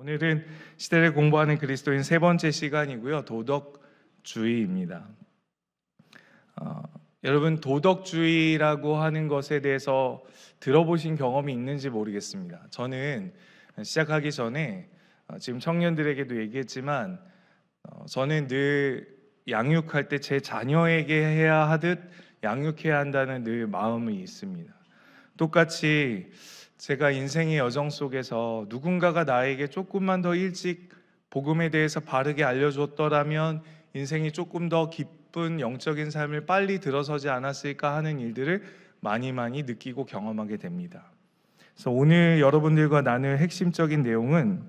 오늘은 시대를 공부하는 그리스도인 세 번째 시간이고요. 도덕주의입니다. 여러분, 도덕주의라고 하는 것에 대해서 들어보신 경험이 있는지 모르겠습니다. 저는 시작하기 전에 지금 청년들에게도 얘기했지만 저는 늘 양육할 때 제 자녀에게 해야 하듯 양육해야 한다는 늘 마음이 있습니다. 똑같이 제가 인생의 여정 속에서 누군가가 나에게 조금만 더 일찍 복음에 대해서 바르게 알려줬더라면 인생이 조금 더 기쁜 영적인 삶을 빨리 들어서지 않았을까 하는 일들을 많이 느끼고 경험하게 됩니다. 그래서 오늘 여러분들과 나눌 핵심적인 내용은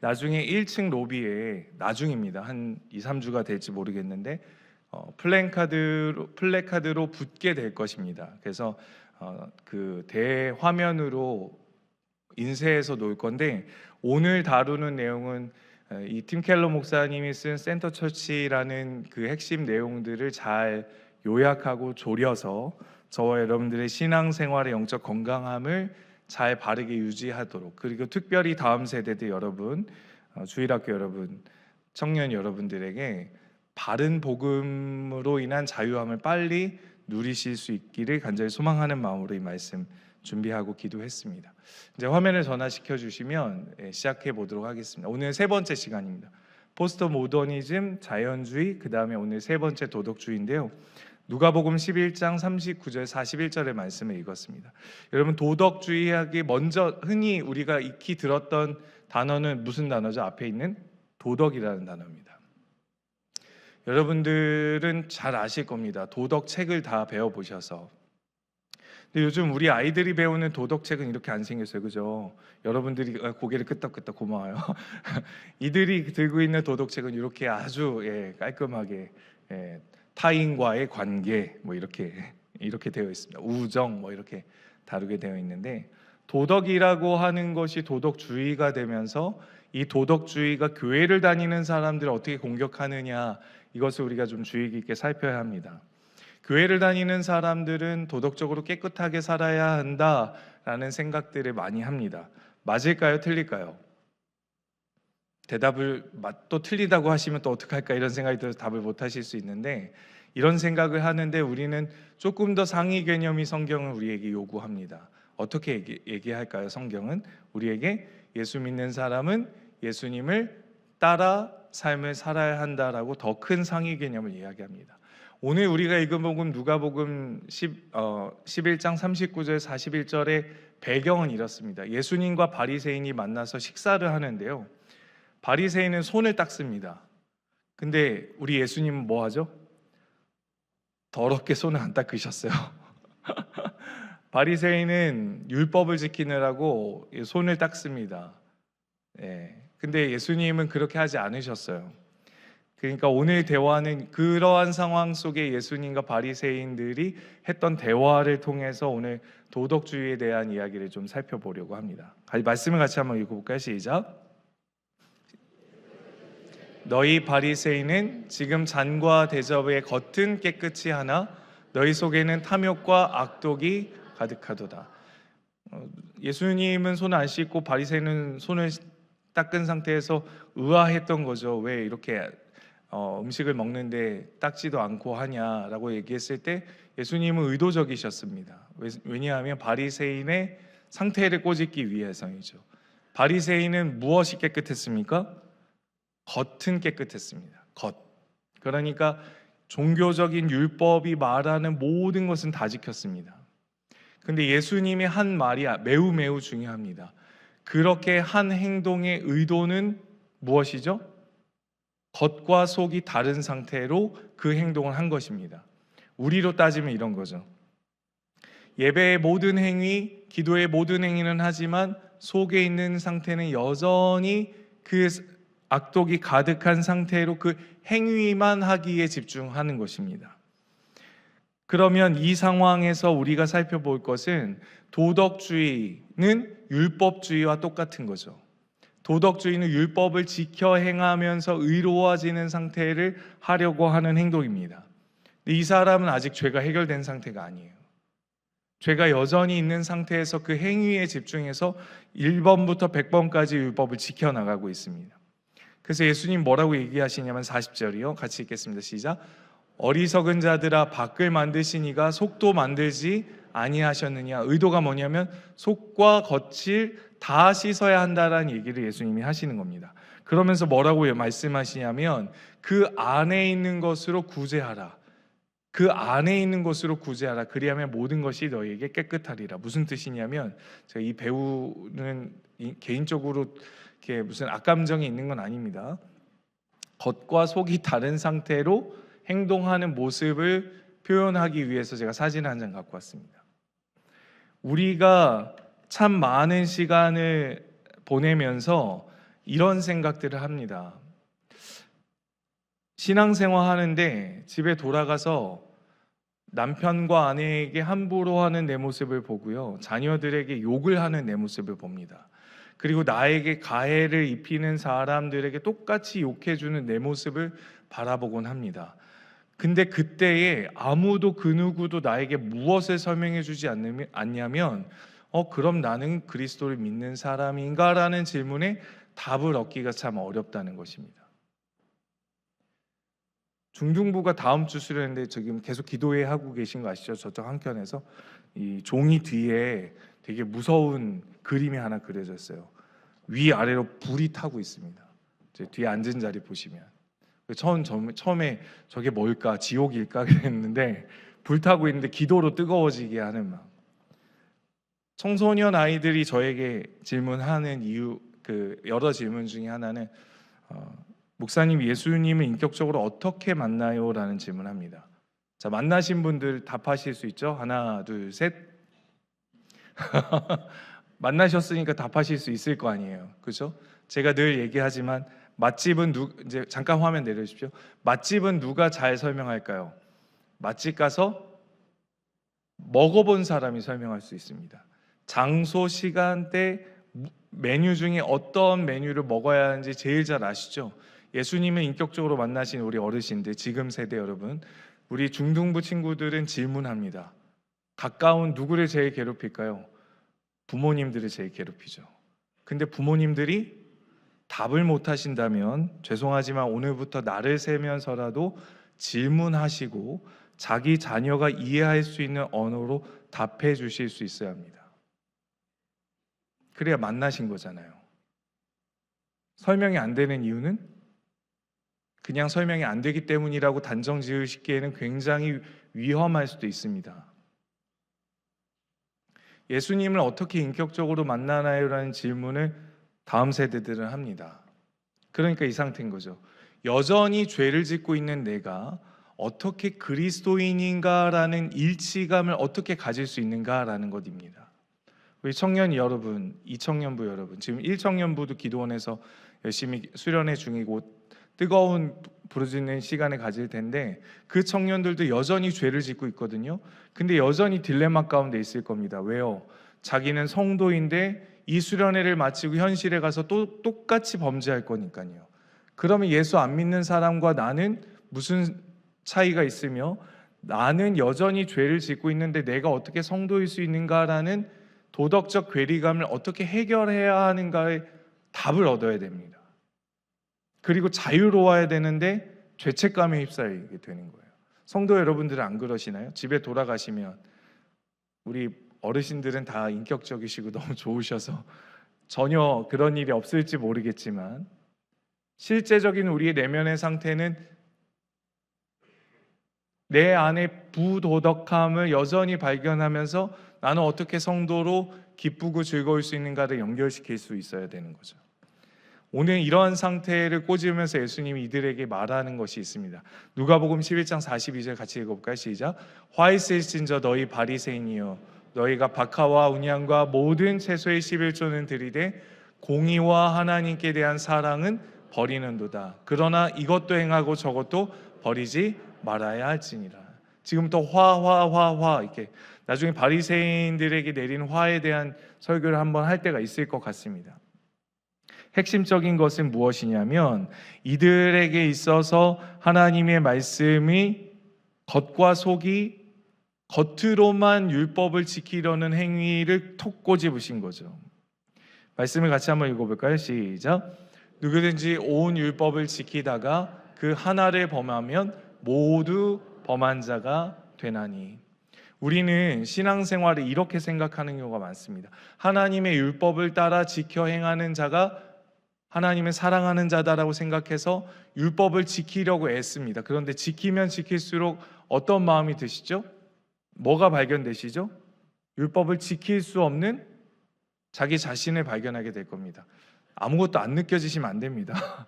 나중에 1층 로비에, 나중입니다. 한 2, 3주가 될지 모르겠는데 플래카드로 붙게 될 것입니다. 그래서 그 대화면으로 인쇄해서 놓을 건데, 오늘 다루는 내용은 이 팀 켈러 목사님이 쓴 센터 처치라는 그 핵심 내용들을 잘 요약하고 조려서 저와 여러분들의 신앙생활의 영적 건강함을 잘 바르게 유지하도록, 그리고 특별히 다음 세대들 여러분, 주일학교 여러분, 청년 여러분들에게 바른 복음으로 인한 자유함을 빨리 누리실 수 있기를 간절히 소망하는 마음으로 이 말씀 준비하고 기도했습니다. 이제 화면을 전환시켜 주시면 시작해 보도록 하겠습니다. 오늘 세 번째 시간입니다. 포스트 모더니즘, 자연주의, 그 다음에 오늘 세 번째 도덕주의인데요. 누가복음 11장 39절 41절의 말씀을 읽었습니다. 여러분, 도덕주의하기 먼저 흔히 우리가 익히 들었던 단어는 무슨 단어죠? 앞에 있는 도덕이라는 단어입니다. 여러분들은 잘 아실 겁니다. 도덕책을 다 배워보셔서. 근데 요즘 우리 아이들이 배우는 도덕책은 이렇게 안 생겼어요, 그죠? 여러분들이 고개를 끄덕끄덕 고마워요. 이들이 들고 있는 도덕책은 이렇게 아주 깔끔하게 타인과의 관계 뭐 이렇게 되어 있습니다. 우정 뭐 이렇게 다루게 되어 있는데, 도덕이라고 하는 것이 도덕주의가 되면서 이 도덕주의가 교회를 다니는 사람들을 어떻게 공격하느냐, 이것을 우리가 좀 주의 깊게 살펴야 합니다. 교회를 다니는 사람들은 도덕적으로 깨끗하게 살아야 한다라는 생각들을 많이 합니다. 맞을까요? 틀릴까요? 대답을 또 틀리다고 하시면 또 어떡할까 이런 생각이 들어서 답을 못 하실 수 있는데, 이런 생각을 하는데 우리는 조금 더 상위 개념이 성경은 우리에게 요구합니다. 어떻게 얘기할까요? 성경은 우리에게 예수 믿는 사람은 예수님을 따라 삶을 살아야 한다라고 더 큰 상위 개념을 이야기합니다. 오늘 우리가 읽은 복음 누가복음 11장 39절 41절의 배경은 이렇습니다. 예수님과 바리새인이 만나서 식사를 하는데요, 바리새인은 손을 닦습니다. 근데 우리 예수님은 뭐 하죠? 더럽게 손을 안 닦으셨어요. 바리새인은 율법을 지키느라고 손을 닦습니다. 근데 예수님은 그렇게 하지 않으셨어요. 그러니까 오늘 대화는 그러한 상황 속에 예수님과 바리새인들이 했던 대화를 통해서 오늘 도덕주의에 대한 이야기를 좀 살펴보려고 합니다. 말씀을 같이 한번 읽어볼까요? 시작. 너희 바리새인은 지금 잔과 대접의 겉은 깨끗이 하나 너희 속에는 탐욕과 악독이 가득하도다. 예수님은 손을 안 씻고 바리새인은 손을 닦은 상태에서 의아했던 거죠. 왜 이렇게 음식을 먹는데 닦지도 않고 하냐라고 얘기했을 때 예수님은 의도적이셨습니다. 왜냐하면 바리새인의 상태를 꼬집기 위해서이죠. 바리새인은 무엇이 깨끗했습니까? 겉은 깨끗했습니다. 겉. 그러니까 종교적인 율법이 말하는 모든 것은 다 지켰습니다. 근데 예수님이 한 말이 매우 중요합니다. 그렇게 한 행동의 의도는 무엇이죠? 겉과 속이 다른 상태로 그 행동을 한 것입니다. 우리로 따지면 이런 거죠. 예배의 모든 행위, 기도의 모든 행위는 하지만 속에 있는 상태는 여전히 그 악독이 가득한 상태로 그 행위만 하기에 집중하는 것입니다. 그러면 이 상황에서 우리가 살펴볼 것은 도덕주의는 율법주의와 똑같은 거죠. 도덕주의는 율법을 지켜 행하면서 의로워지는 상태를 하려고 하는 행동입니다. 근데 이 사람은 아직 죄가 해결된 상태가 아니에요. 죄가 여전히 있는 상태에서 그 행위에 집중해서 1번부터 100번까지 율법을 지켜나가고 있습니다. 그래서 예수님 뭐라고 얘기하시냐면 40절이요. 같이 읽겠습니다. 시작. 어리석은 자들아 밖을 만드시니가 속도 만들지 아니하셨느냐. 의도가 뭐냐면 속과 겉을 다 씻어야 한다라는 얘기를 예수님이 하시는 겁니다. 그러면서 뭐라고 말씀하시냐면 그 안에 있는 것으로 구제하라. 그 안에 있는 것으로 구제하라. 그리하면 모든 것이 너희에게 깨끗하리라. 무슨 뜻이냐면 제가 이 배우는 개인적으로 이렇게 무슨 악감정이 있는 건 아닙니다. 겉과 속이 다른 상태로 행동하는 모습을 표현하기 위해서 제가 사진 한 장 갖고 왔습니다. 우리가 참 많은 시간을 보내면서 이런 생각들을 합니다. 신앙생활 하는데 집에 돌아가서 남편과 아내에게 함부로 하는 내 모습을 보고요. 자녀들에게 욕을 하는 내 모습을 봅니다. 그리고 나에게 가해를 입히는 사람들에게 똑같이 욕해주는 내 모습을 바라보곤 합니다. 근데 그때에 아무도 그 누구도 나에게 무엇을 설명해 주지 않냐면 그럼 나는 그리스도를 믿는 사람인가? 라는 질문에 답을 얻기가 참 어렵다는 것입니다. 중등부가 다음 주 수련인데 지금 계속 기도회 하고 계신 거 아시죠? 저쪽 한켠에서 이 종이 뒤에 되게 무서운 그림이 하나 그려졌어요. 위아래로 불이 타고 있습니다. 제 뒤에 앉은 자리 보시면 처음에 저게 뭘까? 지옥일까? 그랬는데 불타고 있는데 기도로 뜨거워지게 하는 막. 청소년 아이들이 저에게 질문하는 이유 여러 질문 중에 하나는 목사님 예수님을 인격적으로 어떻게 만나요? 라는 질문합니다. 자, 만나신 분들 답하실 수 있죠? 하나, 둘, 셋. 만나셨으니까 답하실 수 있을 거 아니에요. 그렇죠? 제가 늘 얘기하지만 맛집은 이제 잠깐 화면 내려주십시오. 맛집은 누가 잘 설명할까요? 맛집 가서 먹어본 사람이 설명할 수 있습니다. 장소, 시간대, 메뉴 중에 어떤 메뉴를 먹어야 하는지 제일 잘 아시죠? 예수님을 인격적으로 만나신 우리 어르신들, 지금 세대 여러분, 우리 중등부 친구들은 질문합니다. 가까운 누구를 제일 괴롭힐까요? 부모님들을 제일 괴롭히죠. 근데 부모님들이 답을 못 하신다면 죄송하지만 오늘부터 나를 세면서라도 질문하시고 자기 자녀가 이해할 수 있는 언어로 답해 주실 수 있어야 합니다. 그래야 만나신 거잖아요. 설명이 안 되는 이유는 그냥 설명이 안 되기 때문이라고 단정 지으시기에는 굉장히 위험할 수도 있습니다. 예수님을 어떻게 인격적으로 만나나요? 라는 질문을 다음 세대들은 합니다. 그러니까 이 상태인 거죠. 여전히 죄를 짓고 있는 내가 어떻게 그리스도인인가라는 일치감을 어떻게 가질 수 있는가라는 것입니다. 우리 청년 여러분, 2청년부 여러분, 지금 1청년부도 기도원에서 열심히 수련회 중이고 뜨거운 부르짖는 시간을 가질 텐데 그 청년들도 여전히 죄를 짓고 있거든요. 근데 여전히 딜레마 가운데 있을 겁니다. 왜요? 자기는 성도인데 이 수련회를 마치고 현실에 가서 또 똑같이 범죄할 거니까요. 그러면 예수 안 믿는 사람과 나는 무슨 차이가 있으며 나는 여전히 죄를 짓고 있는데 내가 어떻게 성도일 수 있는가라는 도덕적 괴리감을 어떻게 해결해야 하는가의 답을 얻어야 됩니다. 그리고 자유로워야 되는데 죄책감에 휩싸이게 되는 거예요. 성도 여러분들은 안 그러시나요? 집에 돌아가시면 우리 어르신들은 다 인격적이시고 너무 좋으셔서 전혀 그런 일이 없을지 모르겠지만 실제적인 우리의 내면의 상태는 내 안에 부도덕함을 여전히 발견하면서 나는 어떻게 성도로 기쁘고 즐거울 수 있는가를 연결시킬 수 있어야 되는 거죠. 오늘 이러한 상태를 꼬집으면서 예수님이 이들에게 말하는 것이 있습니다. 누가복음 11장 42절 같이 읽어볼까요? 시작. 화 있을진저 너희 바리새인이여 너희가 박하와 운양과 모든 채소의 11조는 드리되 공의와 하나님께 대한 사랑은 버리는도다. 그러나 이것도 행하고 저것도 버리지 말아야 할지니라. 지금부터 화 이렇게 나중에 바리새인들에게 내린 화에 대한 설교를 한번 할 때가 있을 것 같습니다. 핵심적인 것은 무엇이냐면 이들에게 있어서 하나님의 말씀이 겉과 속이 겉으로만 율법을 지키려는 행위를 톡 꼬집으신 거죠. 말씀을 같이 한번 읽어볼까요? 시작. 누구든지 온 율법을 지키다가 그 하나를 범하면 모두 범한 자가 되나니. 우리는 신앙생활을 이렇게 생각하는 경우가 많습니다. 하나님의 율법을 따라 지켜 행하는 자가 하나님을 사랑하는 자다라고 생각해서 율법을 지키려고 애씁니다. 그런데 지키면 지킬수록 어떤 마음이 드시죠? 뭐가 발견되시죠? 율법을 지킬 수 없는 자기 자신을 발견하게 될 겁니다. 아무것도 안 느껴지시면 안 됩니다.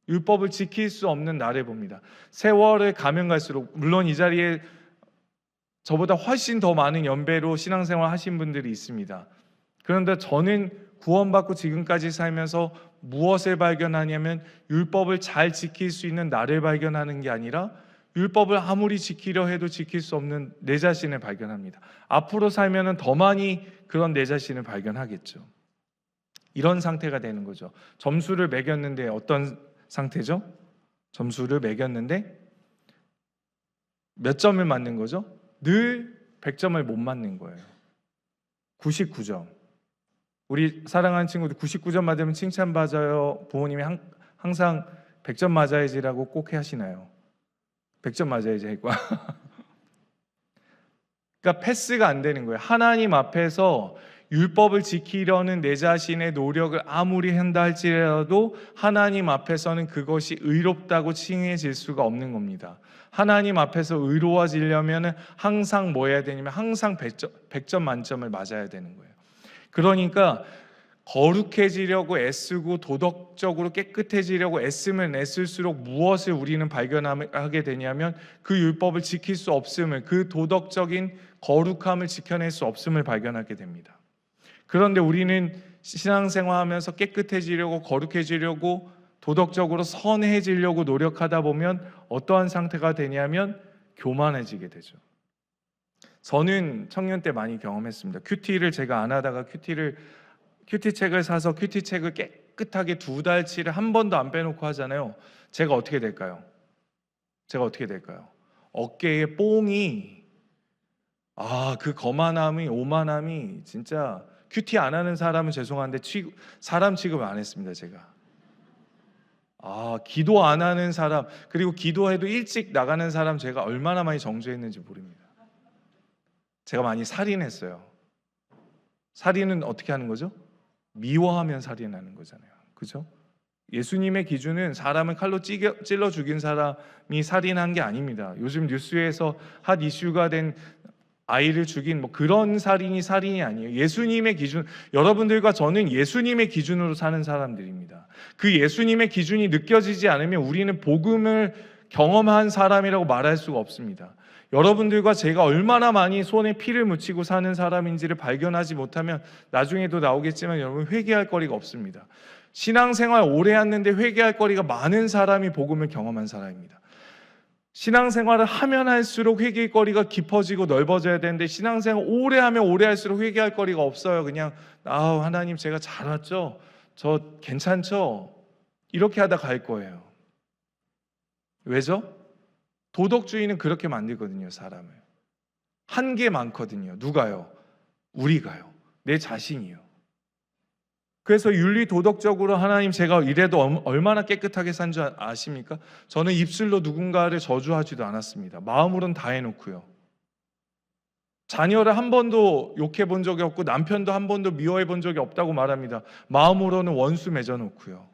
율법을 지킬 수 없는 나를 봅니다. 세월을 가면 갈수록, 물론 이 자리에 저보다 훨씬 더 많은 연배로 신앙생활 하신 분들이 있습니다. 그런데 저는 구원받고 지금까지 살면서 무엇을 발견하냐면 율법을 잘 지킬 수 있는 나를 발견하는 게 아니라 율법을 아무리 지키려 해도 지킬 수 없는 내 자신을 발견합니다. 앞으로 살면은 더 많이 그런 내 자신을 발견하겠죠. 이런 상태가 되는 거죠. 점수를 매겼는데 어떤 상태죠? 점수를 매겼는데 몇 점을 맞는 거죠? 늘 100점을 못 맞는 거예요. 99점. 우리 사랑하는 친구들 99점 맞으면 칭찬받아요. 부모님이 항상 100점 맞아야지라고 꼭 하시나요? 100점 맞아야지 했고. 그러니까 패스가 안 되는 거예요. 하나님 앞에서 율법을 지키려는 내 자신의 노력을 아무리 한다 할지라도 하나님 앞에서는 그것이 의롭다고 칭해질 수가 없는 겁니다. 하나님 앞에서 의로워지려면 항상 뭐 해야 되냐면 항상 100점 만점을 맞아야 되는 거예요. 그러니까 거룩해지려고 애쓰고 도덕적으로 깨끗해지려고 애쓰면 애쓸수록 무엇을 우리는 발견하게 되냐면 그 율법을 지킬 수 없음을, 그 도덕적인 거룩함을 지켜낼 수 없음을 발견하게 됩니다. 그런데 우리는 신앙생활하면서 깨끗해지려고 거룩해지려고 도덕적으로 선해지려고 노력하다 보면 어떠한 상태가 되냐면 교만해지게 되죠. 저는 청년 때 많이 경험했습니다. 큐티를 제가 안 하다가 큐티 책을 사서 큐티 책을 깨끗하게 2달치를 한 번도 안 빼놓고 하잖아요. 제가 어떻게 될까요? 어깨에 뽕이, 그 거만함이, 오만함이 진짜. 큐티 안 하는 사람은 죄송한데 사람 취급을 안 했습니다. 제가 기도 안 하는 사람, 그리고 기도해도 일찍 나가는 사람 제가 얼마나 많이 정죄했는지 모릅니다. 제가 많이 살인했어요. 살인은 어떻게 하는 거죠? 미워하면 살인하는 거잖아요. 그죠? 예수님의 기준은 사람을 칼로 찔러 죽인 사람이 살인한 게 아닙니다. 요즘 뉴스에서 핫 이슈가 된 아이를 죽인 그런 살인이 아니에요. 예수님의 기준, 여러분들과 저는 예수님의 기준으로 사는 사람들입니다. 그 예수님의 기준이 느껴지지 않으면 우리는 복음을 경험한 사람이라고 말할 수가 없습니다. 여러분들과 제가 얼마나 많이 손에 피를 묻히고 사는 사람인지를 발견하지 못하면 나중에도 나오겠지만 여러분 회개할 거리가 없습니다. 신앙생활 오래 했는데 회개할 거리가 많은 사람이 복음을 경험한 사람입니다. 신앙생활을 하면 할수록 회개의 거리가 깊어지고 넓어져야 되는데 신앙생활 오래 하면 오래 할수록 회개할 거리가 없어요. 그냥 하나님 제가 잘 왔죠? 저 괜찮죠? 이렇게 하다 갈 거예요. 왜죠? 도덕주의는 그렇게 만들거든요. 사람을. 한계 많거든요. 누가요? 우리가요. 내 자신이요. 그래서 윤리 도덕적으로 하나님 제가 이래도 얼마나 깨끗하게 산 줄 아십니까? 저는 입술로 누군가를 저주하지도 않았습니다. 마음으로는 다 해놓고요. 자녀를 한 번도 욕해 본 적이 없고 남편도 한 번도 미워해 본 적이 없다고 말합니다. 마음으로는 원수 맺어놓고요.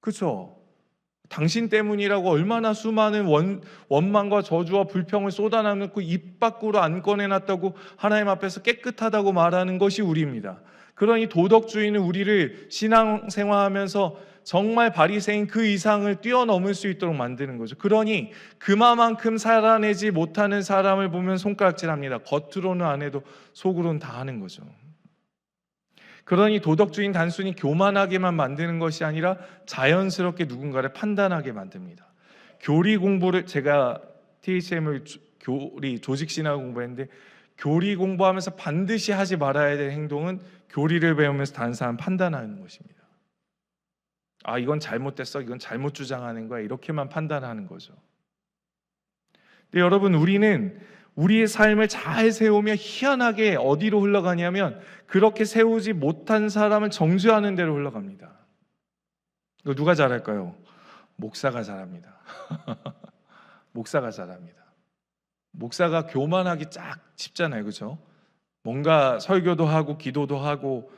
그렇죠? 당신 때문이라고 얼마나 수많은 원망과 저주와 불평을 쏟아내놓고 입 밖으로 안 꺼내놨다고 하나님 앞에서 깨끗하다고 말하는 것이 우리입니다. 그러니 도덕주의는 우리를 신앙생활하면서 정말 바리새인 그 이상을 뛰어넘을 수 있도록 만드는 거죠. 그러니 그만큼 살아내지 못하는 사람을 보면 손가락질합니다. 겉으로는 안 해도 속으로는 다 하는 거죠. 그러니 도덕주의는 단순히 교만하게만 만드는 것이 아니라 자연스럽게 누군가를 판단하게 만듭니다. 교리 공부를 제가 THM을 교리 조직신학 공부했는데 교리 공부하면서 반드시 하지 말아야 될 행동은 교리를 배우면서 다른 사람 판단하는 것입니다. 이건 잘못됐어, 이건 잘못 주장하는 거야, 이렇게만 판단하는 거죠. 근데 여러분, 우리는 우리의 삶을 잘 세우며 희한하게 어디로 흘러가냐면 그렇게 세우지 못한 사람을 정죄하는 데로 흘러갑니다. 이거 누가 잘할까요? 목사가 잘합니다. 목사가 잘합니다. 목사가 교만하기 딱 쉽잖아요, 그렇죠? 뭔가 설교도 하고 기도도 하고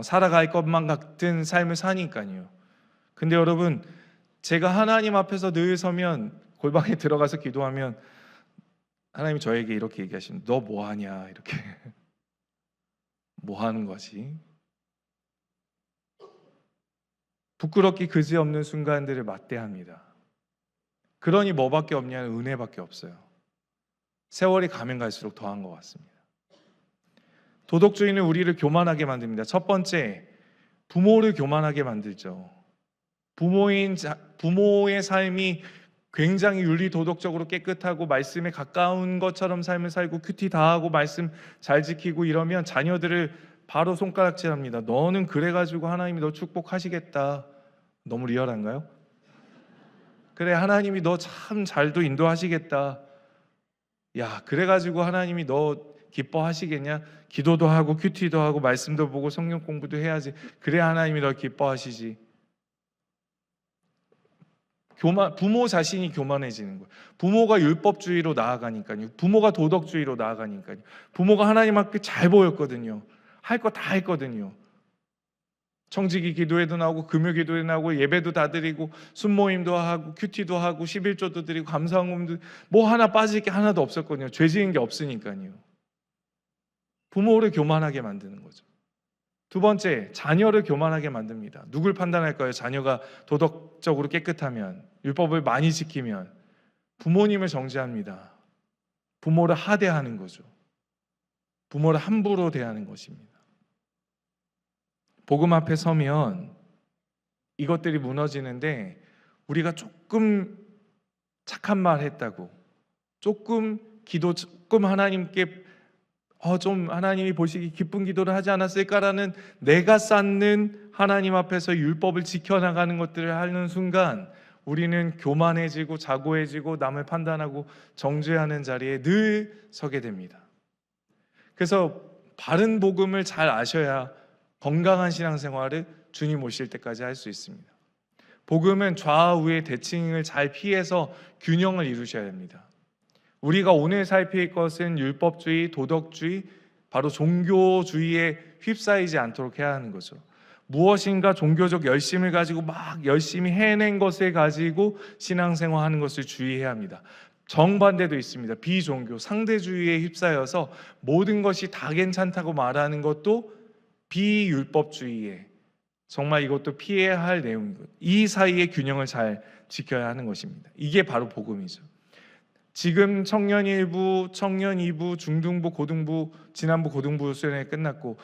살아갈 것만 같은 삶을 사니까요. 근데 여러분, 제가 하나님 앞에서 늘 서면 골방에 들어가서 기도하면 하나님이 저에게 이렇게 얘기하시는, 너 뭐 하냐, 이렇게. 뭐 하는 거지? 부끄럽기 그지없는 순간들을 맞대합니다. 그러니 뭐밖에 없냐는 은혜밖에 없어요. 세월이 가면 갈수록 더한 것 같습니다. 도덕주의는 우리를 교만하게 만듭니다. 첫 번째, 부모를 교만하게 만들죠. 부모의 삶이 굉장히 윤리 도덕적으로 깨끗하고 말씀에 가까운 것처럼 삶을 살고 큐티 다 하고 말씀 잘 지키고 이러면 자녀들을 바로 손가락질합니다. 너는 그래가지고 하나님이 너 축복하시겠다. 너무 리얼한가요? 그래, 하나님이 너 참 잘도 인도하시겠다. 야, 그래가지고 하나님이 너 기뻐하시겠냐? 기도도 하고 큐티도 하고 말씀도 보고 성경 공부도 해야지. 그래 하나님이 너 기뻐하시지. 부모 자신이 교만해지는 거예요. 부모가 율법주의로 나아가니까요. 부모가 도덕주의로 나아가니까요. 부모가 하나님 앞에 잘 보였거든요. 할 거 다 했거든요. 청지기 기도회도 나오고 금요 기도회 나오고 예배도 다 드리고 순모임도 하고 큐티도 하고 11조도 드리고 감사헌금도 뭐 하나 빠질 게 하나도 없었거든요. 죄 지은 게 없으니까요. 부모를 교만하게 만드는 거죠. 두 번째, 자녀를 교만하게 만듭니다. 누굴 판단할까요? 자녀가 도덕적으로 깨끗하면, 율법을 많이 지키면 부모님을 정죄합니다. 부모를 하대하는 거죠. 부모를 함부로 대하는 것입니다. 복음 앞에 서면 이것들이 무너지는데, 우리가 조금 착한 말 했다고, 조금 기도, 조금 하나님께 좀 하나님이 보시기 기쁜 기도를 하지 않았을까라는 내가 쌓는 하나님 앞에서 율법을 지켜나가는 것들을 하는 순간 우리는 교만해지고 자고해지고 남을 판단하고 정죄하는 자리에 늘 서게 됩니다. 그래서 바른 복음을 잘 아셔야 건강한 신앙생활을 주님 오실 때까지 할 수 있습니다. 복음은 좌우의 대칭을 잘 피해서 균형을 이루셔야 합니다. 우리가 오늘 살필 것은 율법주의, 도덕주의, 바로 종교주의에 휩싸이지 않도록 해야 하는 거죠. 무엇인가 종교적 열심을 가지고 막 열심히 해낸 것을 가지고 신앙생활하는 것을 주의해야 합니다. 정반대도 있습니다. 비종교, 상대주의에 휩싸여서 모든 것이 다 괜찮다고 말하는 것도 비율법주의에, 정말 이것도 피해야 할 내용이고, 이 사이의 균형을 잘 지켜야 하는 것입니다. 이게 바로 복음이죠. 지금 청년 1부, 청년 2부, 중등부, 고등부, 지난부 고등부 수련회 끝났고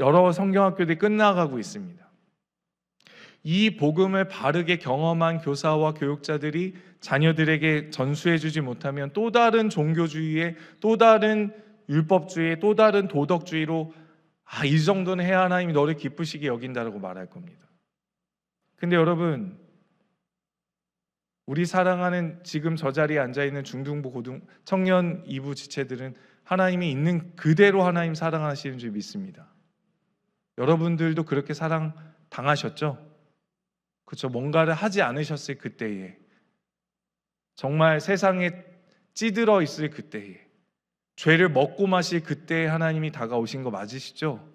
여러 성경학교들이 끝나가고 있습니다. 이 복음을 바르게 경험한 교사와 교육자들이 자녀들에게 전수해주지 못하면 또 다른 종교주의에, 또 다른 율법주의에, 또 다른 도덕주의로 이 정도는 해야 하나님이 너를 기쁘시게 여긴다라고 말할 겁니다. 근데 여러분, 우리 사랑하는 지금 저 자리에 앉아있는 중등부, 고등, 청년 2부 지체들은 하나님이 있는 그대로 하나님 사랑하시는 줄 믿습니다. 여러분들도 그렇게 사랑 당하셨죠? 그렇죠? 뭔가를 하지 않으셨을 그때에, 정말 세상에 찌들어 있을 그때에, 죄를 먹고 마실 그때에 하나님이 다가오신 거 맞으시죠?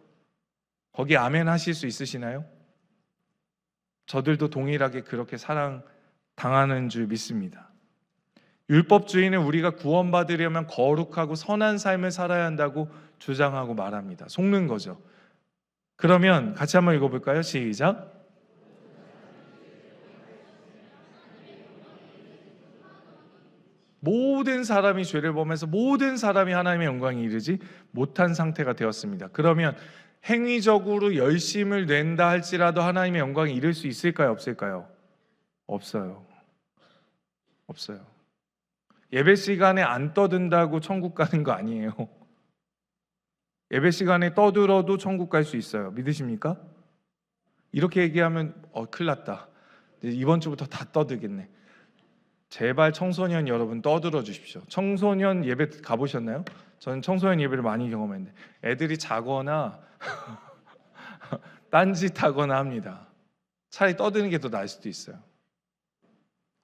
거기 아멘 하실 수 있으시나요? 저들도 동일하게 그렇게 사랑 당하는 줄 믿습니다. 율법주의는 우리가 구원받으려면 거룩하고 선한 삶을 살아야 한다고 주장하고 말합니다. 속는 거죠. 그러면 같이 한번 읽어볼까요? 시작. 모든 사람이 죄를 범해서 모든 사람이 하나님의 영광에 이르지 못한 상태가 되었습니다. 그러면 행위적으로 열심을 낸다 할지라도 하나님의 영광에 이를 수 있을까요? 없을까요? 없어요. 없어요. 예배 시간에 안 떠든다고 천국 가는 거 아니에요. 예배 시간에 떠들어도 천국 갈 수 있어요. 믿으십니까? 이렇게 얘기하면 큰일 났다. 이번 주부터 다 떠들겠네. 제발 청소년 여러분 떠들어 주십시오. 청소년 예배 가보셨나요? 저는 청소년 예배를 많이 경험했는데 애들이 자거나 딴짓하거나 합니다. 차라리 떠드는 게 더 나을 수도 있어요.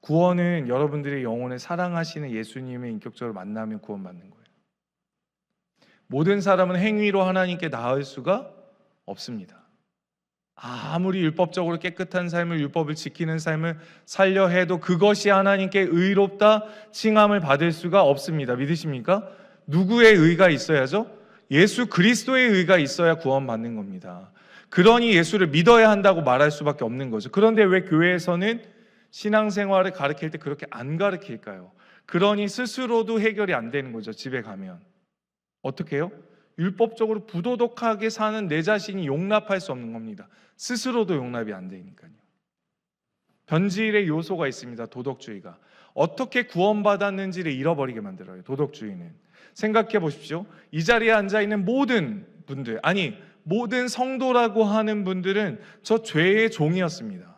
구원은 여러분들의 영혼을 사랑하시는 예수님의 인격적으로 만나면 구원받는 거예요. 모든 사람은 행위로 하나님께 나을 수가 없습니다. 아무리 율법적으로 깨끗한 삶을, 율법을 지키는 삶을 살려 해도 그것이 하나님께 의롭다 칭함을 받을 수가 없습니다. 믿으십니까? 누구의 의가 있어야죠? 예수 그리스도의 의가 있어야 구원받는 겁니다. 그러니 예수를 믿어야 한다고 말할 수밖에 없는 거죠. 그런데 왜 교회에서는 신앙생활을 가르칠 때 그렇게 안 가르칠까요? 그러니 스스로도 해결이 안 되는 거죠. 집에 가면 어떻게 해요? 율법적으로 부도덕하게 사는 내 자신이 용납할 수 없는 겁니다. 스스로도 용납이 안 되니까요. 변질의 요소가 있습니다. 도덕주의가 어떻게 구원받았는지를 잃어버리게 만들어요. 도덕주의는. 생각해 보십시오. 이 자리에 앉아있는 모든 분들, 아니 모든 성도라고 하는 분들은 저 죄의 종이었습니다.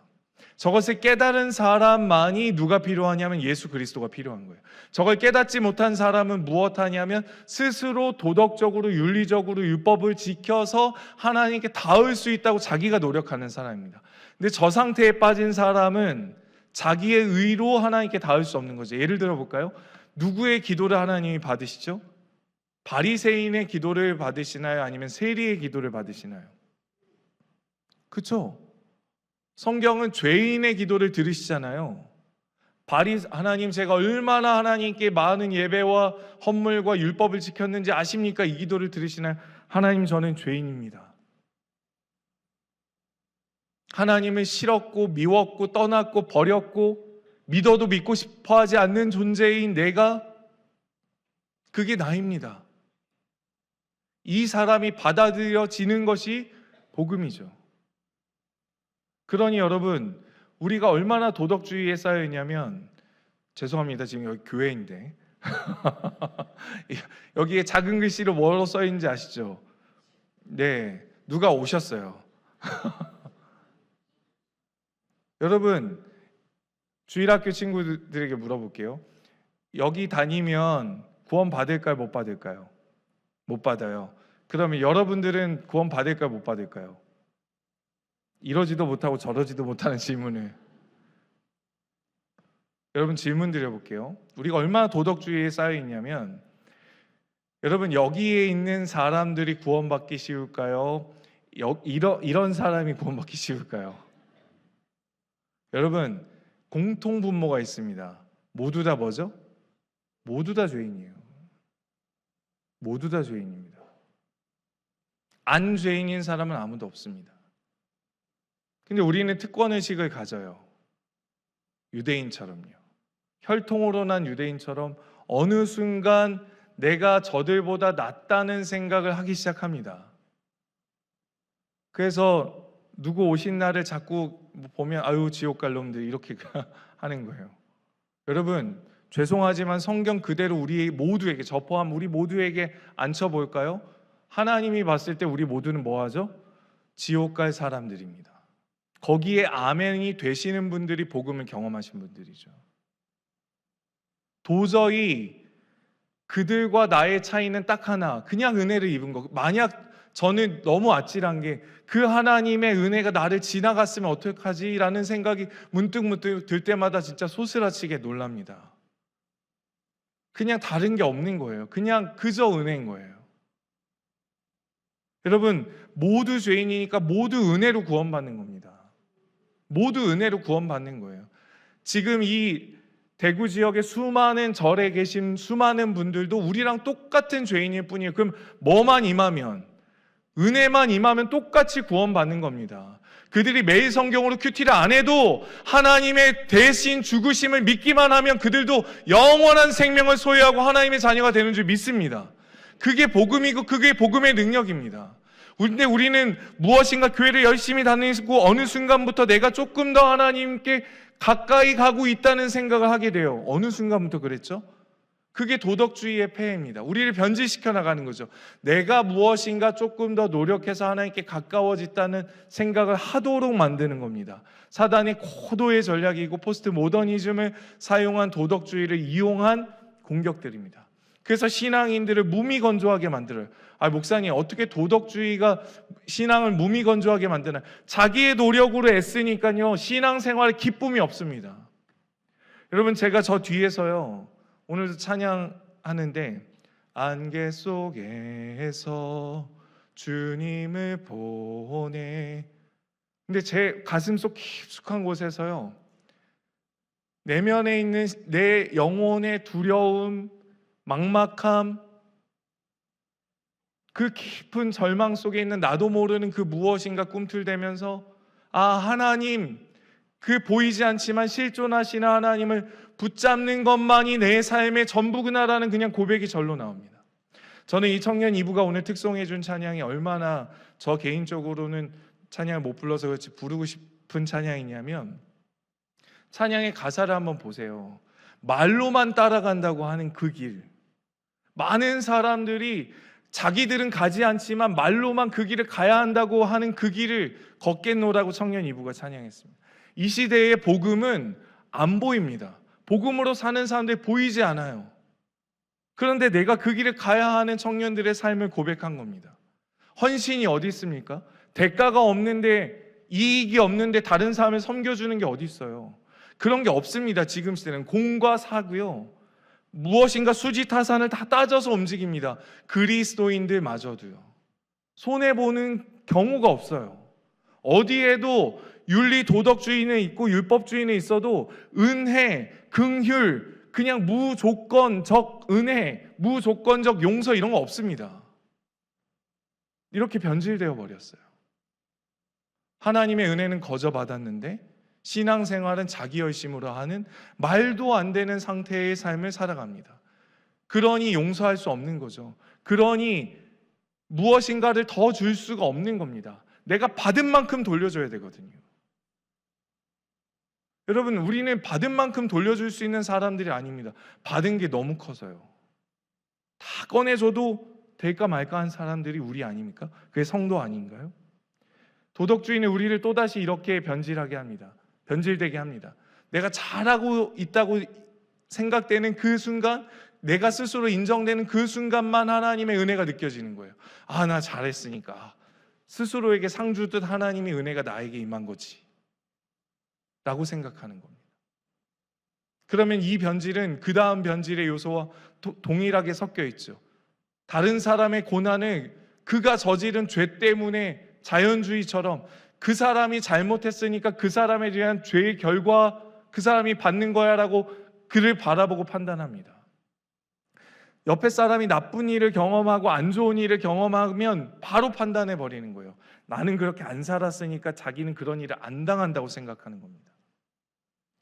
저것을 깨달은 사람만이 누가 필요하냐면 예수 그리스도가 필요한 거예요. 저걸 깨닫지 못한 사람은 무엇하냐면 스스로 도덕적으로 윤리적으로 율법을 지켜서 하나님께 닿을 수 있다고 자기가 노력하는 사람입니다. 근데 저 상태에 빠진 사람은 자기의 의로 하나님께 닿을 수 없는 거죠. 예를 들어 볼까요? 누구의 기도를 하나님이 받으시죠? 바리새인의 기도를 받으시나요? 아니면 세리의 기도를 받으시나요? 그렇죠? 성경은 죄인의 기도를 들으시잖아요. 하나님 제가 얼마나 하나님께 많은 예배와 헌물과 율법을 지켰는지 아십니까? 이 기도를 들으시나요? 하나님 저는 죄인입니다. 하나님을 싫었고 미웠고 떠났고 버렸고 믿어도 믿고 싶어하지 않는 존재인 내가 그게 나입니다. 이 사람이 받아들여지는 것이 복음이죠. 그러니 여러분 우리가 얼마나 도덕주의에 쌓여 있냐면 죄송합니다. 지금 여기 교회인데 여기에 작은 글씨로 뭐로 써 있는지 아시죠? 네, 누가 오셨어요. 여러분 주일학교 친구들에게 물어볼게요. 여기 다니면 구원 받을까요? 못 받을까요? 못 받아요. 그러면 여러분들은 구원 받을까요? 못 받을까요? 이러지도 못하고 저러지도 못하는 질문을 여러분 질문 드려볼게요. 우리가 얼마나 도덕주의에 쌓여 있냐면 여러분 여기에 있는 사람들이 구원받기 쉬울까요? 이런 사람이 구원받기 쉬울까요? 여러분 공통분모가 있습니다. 모두 다 뭐죠? 모두 다 죄인이에요. 모두 다 죄인입니다. 안 죄인인 사람은 아무도 없습니다. 근데 우리는 특권의식을 가져요. 유대인처럼요. 혈통으로 난 유대인처럼 어느 순간 내가 저들보다 낫다는 생각을 하기 시작합니다. 그래서 누구 오신 날을 자꾸 보면 아유 지옥 갈 놈들 이렇게 하는 거예요. 여러분 죄송하지만 성경 그대로 우리 모두에게 저 포함 우리 모두에게 앉혀볼까요? 하나님이 봤을 때 우리 모두는 뭐하죠? 지옥 갈 사람들입니다. 거기에 아멘이 되시는 분들이 복음을 경험하신 분들이죠. 도저히 그들과 나의 차이는 딱 하나, 그냥 은혜를 입은 거. 만약 저는 너무 아찔한 게 그 하나님의 은혜가 나를 지나갔으면 어떡하지? 라는 생각이 문득 들 때마다 진짜 소스라치게 놀랍니다. 그냥 다른 게 없는 거예요. 그냥 그저 은혜인 거예요. 여러분 모두 죄인이니까 모두 은혜로 구원받는 겁니다. 모두 은혜로 구원받는 거예요. 지금 이 대구 지역의 수많은 절에 계신 수많은 분들도 우리랑 똑같은 죄인일 뿐이에요. 그럼 뭐만 임하면 은혜만 임하면 똑같이 구원받는 겁니다. 그들이 매일 성경으로 큐티를 안 해도 하나님의 대신 죽으심을 믿기만 하면 그들도 영원한 생명을 소유하고 하나님의 자녀가 되는 줄 믿습니다. 그게 복음이고 그게 복음의 능력입니다. 근데 우리는 무엇인가 교회를 열심히 다니고 어느 순간부터 내가 조금 더 하나님께 가까이 가고 있다는 생각을 하게 돼요. 어느 순간부터 그랬죠? 그게 도덕주의의 폐해입니다. 우리를 변질시켜 나가는 거죠. 내가 무엇인가 조금 더 노력해서 하나님께 가까워졌다는 생각을 하도록 만드는 겁니다. 사단의 고도의 전략이고 포스트 모더니즘을 사용한 도덕주의를 이용한 공격들입니다. 그래서 신앙인들을 무미건조하게 만들어요. 목사님, 어떻게 도덕주의가 신앙을 무미건조하게 만드나? 자기의 노력으로 애쓰니까요, 신앙생활에 기쁨이 없습니다. 여러분, 제가 저 뒤에서요, 오늘도 찬양하는데 안개 속에서 주님을 보내, 근데 제 가슴속 깊숙한 곳에서요, 내면에 있는 내 영혼의 두려움, 막막함, 그 깊은 절망 속에 있는 나도 모르는 그 무엇인가 꿈틀대면서 하나님, 그 보이지 않지만 실존하시는 하나님을 붙잡는 것만이 내 삶의 전부구나라는 그냥 고백이 절로 나옵니다. 저는 이 청년 이부가 오늘 특송해 준 찬양이 얼마나 저 개인적으로는 찬양을 못 불러서 그렇지 부르고 싶은 찬양이냐면, 찬양의 가사를 한번 보세요. 말로만 따라간다고 하는 그 길, 많은 사람들이 자기들은 가지 않지만 말로만 그 길을 가야 한다고 하는 그 길을 걷겠노라고 청년 이부가 찬양했습니다. 이 시대의 복음은 안 보입니다. 복음으로 사는 사람들이 보이지 않아요. 그런데 내가 그 길을 가야 하는 청년들의 삶을 고백한 겁니다. 헌신이 어디 있습니까? 대가가 없는데, 이익이 없는데 다른 사람을 섬겨주는 게 어디 있어요? 그런 게 없습니다. 지금 시대는 공과 사고요, 무엇인가 수지타산을 다 따져서 움직입니다. 그리스도인들마저도요, 손해보는 경우가 없어요. 어디에도 윤리 도덕주의는 있고 율법주의는 있어도 은혜, 긍휼, 그냥 무조건적 은혜, 무조건적 용서 이런 거 없습니다. 이렇게 변질되어 버렸어요. 하나님의 은혜는 거저 받았는데 신앙생활은 자기 열심으로 하는 말도 안 되는 상태의 삶을 살아갑니다. 그러니 용서할 수 없는 거죠. 그러니 무엇인가를 더 줄 수가 없는 겁니다. 내가 받은 만큼 돌려줘야 되거든요. 여러분, 우리는 받은 만큼 돌려줄 수 있는 사람들이 아닙니다. 받은 게 너무 커서요. 다 꺼내줘도 될까 말까 한 사람들이 우리 아닙니까? 그게 성도 아닌가요? 도덕주의는 우리를 또다시 이렇게 변질하게 합니다. 변질되게 합니다. 내가 잘하고 있다고 생각되는 그 순간, 내가 스스로 인정되는 그 순간만 하나님의 은혜가 느껴지는 거예요. 나 잘했으니까, 스스로에게 상 주듯 하나님의 은혜가 나에게 임한 거지 라고 생각하는 겁니다. 그러면 이 변질은 그 다음 변질의 요소와 동일하게 섞여 있죠. 다른 사람의 고난을 그가 저지른 죄 때문에 자연주의처럼 그 사람이 잘못했으니까 그 사람에 대한 죄의 결과 그 사람이 받는 거야 라고 그를 바라보고 판단합니다. 옆에 사람이 나쁜 일을 경험하고 안 좋은 일을 경험하면 바로 판단해 버리는 거예요. 나는 그렇게 안 살았으니까 자기는 그런 일을 안 당한다고 생각하는 겁니다.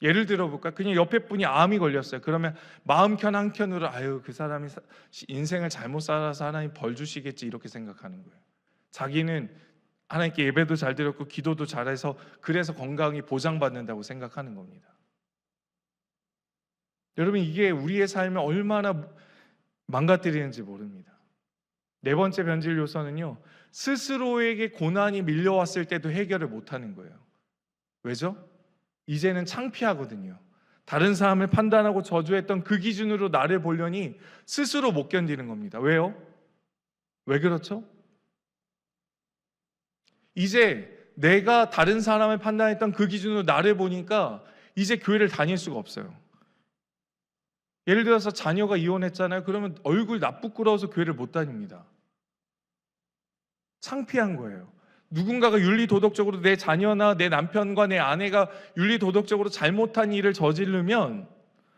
예를 들어볼까? 그냥 옆에 분이 암이 걸렸어요. 그러면 마음 켠 한켠으로 그 사람이 인생을 잘못 살아서 하나님 벌 주시겠지 이렇게 생각하는 거예요. 자기는 하나님께 예배도 잘 드렸고 기도도 잘해서 그래서 건강이 보장받는다고 생각하는 겁니다. 여러분, 이게 우리의 삶을 얼마나 망가뜨리는지 모릅니다. 네 번째 변질 요소는요, 스스로에게 고난이 밀려왔을 때도 해결을 못하는 거예요. 왜죠? 이제는 창피하거든요. 다른 사람을 판단하고 저주했던 그 기준으로 나를 보려니 스스로 못 견디는 겁니다. 왜요? 왜 그렇죠? 이제 내가 다른 사람을 판단했던 그 기준으로 나를 보니까 이제 교회를 다닐 수가 없어요. 예를 들어서 자녀가 이혼했잖아요. 그러면 얼굴 나쁘끄러워서 교회를 못 다닙니다. 창피한 거예요. 누군가가 윤리도덕적으로 내 자녀나 내 남편과 내 아내가 윤리도덕적으로 잘못한 일을 저지르면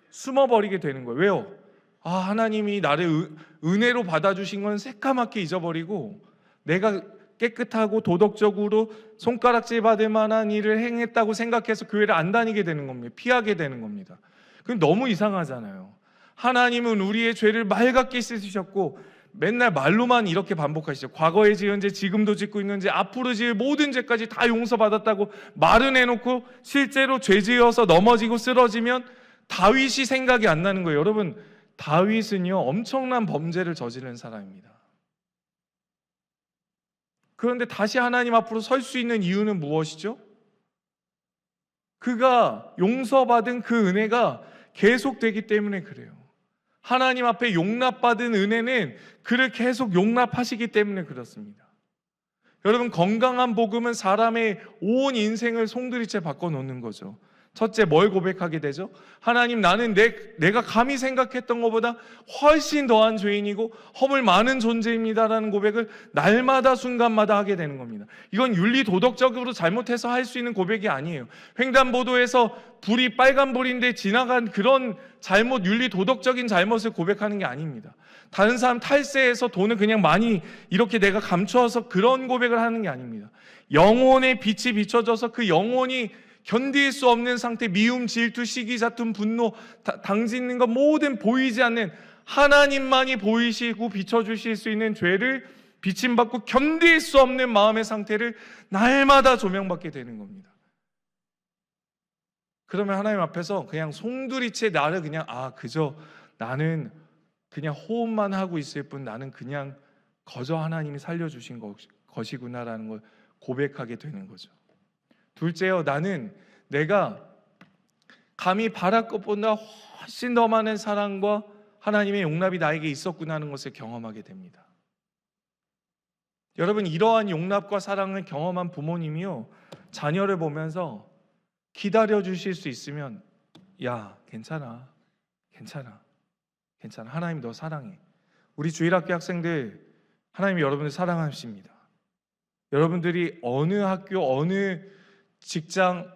숨어버리게 되는 거예요. 왜요? 하나님이 나를 은혜로 받아주신 건 새까맣게 잊어버리고 내가 깨끗하고 도덕적으로 손가락질 받을 만한 일을 행했다고 생각해서 교회를 안 다니게 되는 겁니다. 피하게 되는 겁니다. 그건 너무 이상하잖아요. 하나님은 우리의 죄를 맑게 씻으셨고 맨날 말로만 이렇게 반복하시죠. 과거에 지은 죄, 지금도 짓고 있는 죄, 앞으로 지을 모든 죄까지 다 용서받았다고 말은 해놓고 실제로 죄 지어서 넘어지고 쓰러지면 다윗이 생각이 안 나는 거예요. 여러분, 다윗은요, 엄청난 범죄를 저지른 사람입니다. 그런데 다시 하나님 앞으로 설 수 있는 이유는 무엇이죠? 그가 용서받은 그 은혜가 계속되기 때문에 그래요. 하나님 앞에 용납받은 은혜는 그를 계속 용납하시기 때문에 그렇습니다. 여러분, 건강한 복음은 사람의 온 인생을 송두리째 바꿔놓는 거죠. 첫째, 뭘 고백하게 되죠? 하나님, 나는 내가 감히 생각했던 것보다 훨씬 더한 죄인이고 허물 많은 존재입니다라는 고백을 날마다 순간마다 하게 되는 겁니다. 이건 윤리 도덕적으로 잘못해서 할 수 있는 고백이 아니에요. 횡단보도에서 불이 빨간불인데 지나간 그런 잘못, 윤리 도덕적인 잘못을 고백하는 게 아닙니다. 다른 사람 탈세해서 돈을 그냥 많이 이렇게 내가 감추어서 그런 고백을 하는 게 아닙니다. 영혼의 빛이 비춰져서 그 영혼이 견딜 수 없는 상태, 미움, 질투, 시기, 다툼, 분노, 당짓는 것 모든 보이지 않는 하나님만이 보이시고 비춰주실 수 있는 죄를 비침받고 견딜 수 없는 마음의 상태를 날마다 조명받게 되는 겁니다. 그러면 하나님 앞에서 그냥 송두리째 나를 그냥 그저 나는 그냥 호흡만 하고 있을 뿐 나는 그냥 거저 하나님이 살려주신 것이구나라는 걸 고백하게 되는 거죠. 둘째요, 나는 내가 감히 바랄 것보다 훨씬 더 많은 사랑과 하나님의 용납이 나에게 있었구나 하는 것을 경험하게 됩니다. 여러분, 이러한 용납과 사랑을 경험한 부모님이요, 자녀를 보면서 기다려 주실 수 있으면 야, 괜찮아, 하나님 너 사랑해. 우리 주일학교 학생들, 하나님이 여러분들 사랑하십니다. 여러분들이 어느 학교, 어느 직장,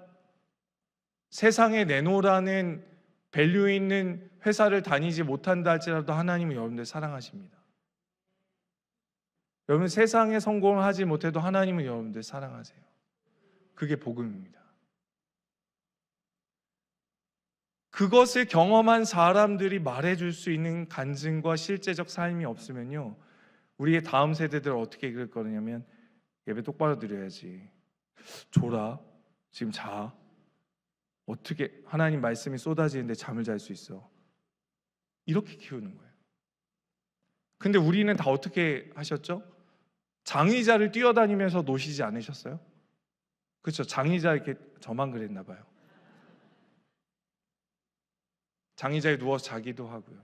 세상에 내놓으라는 밸류 있는 회사를 다니지 못한다 할지라도 하나님은 여러분들 사랑하십니다. 여러분, 세상에 성공을 하지 못해도 하나님은 여러분들 사랑하세요. 그게 복음입니다. 그것을 경험한 사람들이 말해줄 수 있는 간증과 실제적 삶이 없으면요, 우리의 다음 세대들을 어떻게 이끌 거냐면 예배 똑바로 드려야지, 졸아, 지금 자, 어떻게 하나님 말씀이 쏟아지는데 잠을 잘 수 있어, 이렇게 키우는 거예요. 근데 우리는 다 어떻게 하셨죠? 장의자를 뛰어다니면서 노시지 않으셨어요? 그렇죠? 장의자 이렇게 저만 그랬나 봐요. 장의자에 누워서 자기도 하고요.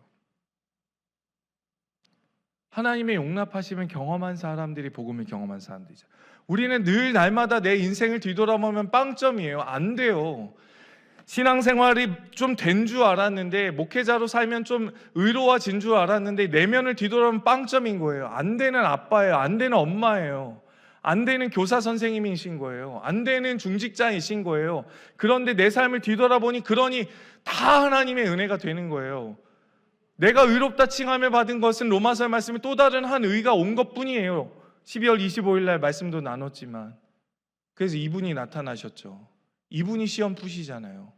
하나님의 용납하심을 경험한 사람들이 복음을 경험한 사람들이죠. 우리는 늘 날마다 내 인생을 뒤돌아보면 빵점이에요. 안 돼요. 신앙생활이 좀 된 줄 알았는데, 목회자로 살면 좀 의로워진 줄 알았는데 내면을 뒤돌아보면 빵점인 거예요. 안 되는 아빠예요. 안 되는 엄마예요. 안 되는 교사 선생님이신 거예요. 안 되는 중직자이신 거예요. 그런데 내 삶을 뒤돌아보니 그러니 다 하나님의 은혜가 되는 거예요. 내가 의롭다 칭함을 받은 것은 로마서 말씀에 또 다른 한 의가 온 것뿐이에요. 12월 25일 날 말씀도 나눴지만, 그래서 이분이 나타나셨죠. 이분이 시험 푸시잖아요.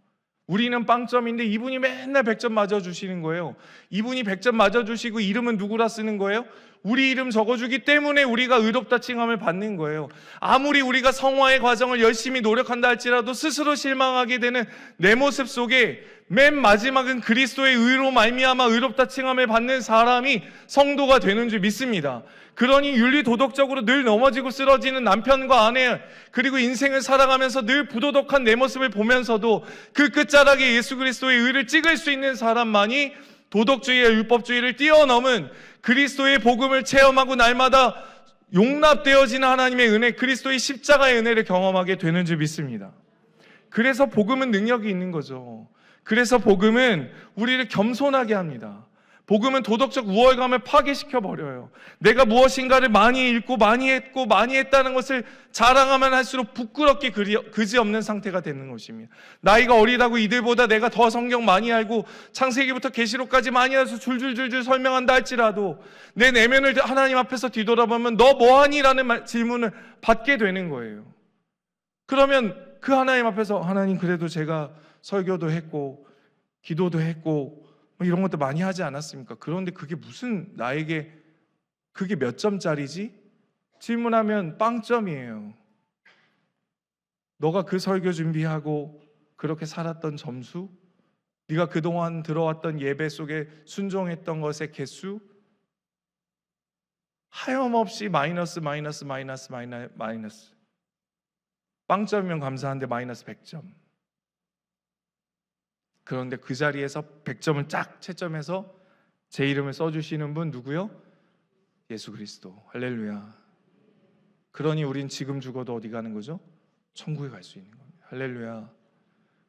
우리는 빵점인데 이분이 맨날 100점 맞아주시는 거예요. 이분이 100점 맞아주시고 이름은 누구라 쓰는 거예요? 우리 이름 적어주기 때문에 우리가 의롭다 칭함을 받는 거예요. 아무리 우리가 성화의 과정을 열심히 노력한다 할지라도 스스로 실망하게 되는 내 모습 속에 맨 마지막은 그리스도의 의로 말미암아 의롭다 칭함을 받는 사람이 성도가 되는 줄 믿습니다. 그러니 윤리 도덕적으로 늘 넘어지고 쓰러지는 남편과 아내, 그리고 인생을 살아가면서 늘 부도덕한 내 모습을 보면서도 그 끝자락에 예수 그리스도의 의를 찍을 수 있는 사람만이 도덕주의와 율법주의를 뛰어넘은 그리스도의 복음을 체험하고 날마다 용납되어지는 하나님의 은혜, 그리스도의 십자가의 은혜를 경험하게 되는 줄 믿습니다. 그래서 복음은 능력이 있는 거죠. 그래서 복음은 우리를 겸손하게 합니다. 복음은 도덕적 우월감을 파괴시켜 버려요. 내가 무엇인가를 많이 읽고 많이 했고 많이 했다는 것을 자랑하면 할수록 부끄럽게 그지없는 상태가 되는 것입니다. 나이가 어리다고 이들보다 내가 더 성경 많이 알고 창세기부터 계시록까지 많이 해서 줄줄줄줄 설명한다 할지라도 내 내면을 하나님 앞에서 뒤돌아보면 너 뭐하니? 라는 질문을 받게 되는 거예요. 그러면 그 하나님 앞에서 하나님, 그래도 제가 설교도 했고 기도도 했고 이런 것도 많이 하지 않았습니까? 그런데 그게 무슨 나에게 그게 몇 점짜리지? 질문하면 빵점이에요. 너가 그 설교 준비하고 그렇게 살았던 점수? 네가 그동안 들어왔던 예배 속에 순종했던 것의 개수 하염없이 마이너스 마이너스 마이너스 마이너스. 빵점이면 감사한데 마이너스 100점. 그런데 그 자리에서 100점을 쫙 채점해서 제 이름을 써주시는 분 누구요? 예수 그리스도. 할렐루야. 그러니 우린 지금 죽어도 어디 가는 거죠? 천국에 갈 수 있는 겁니다. 할렐루야.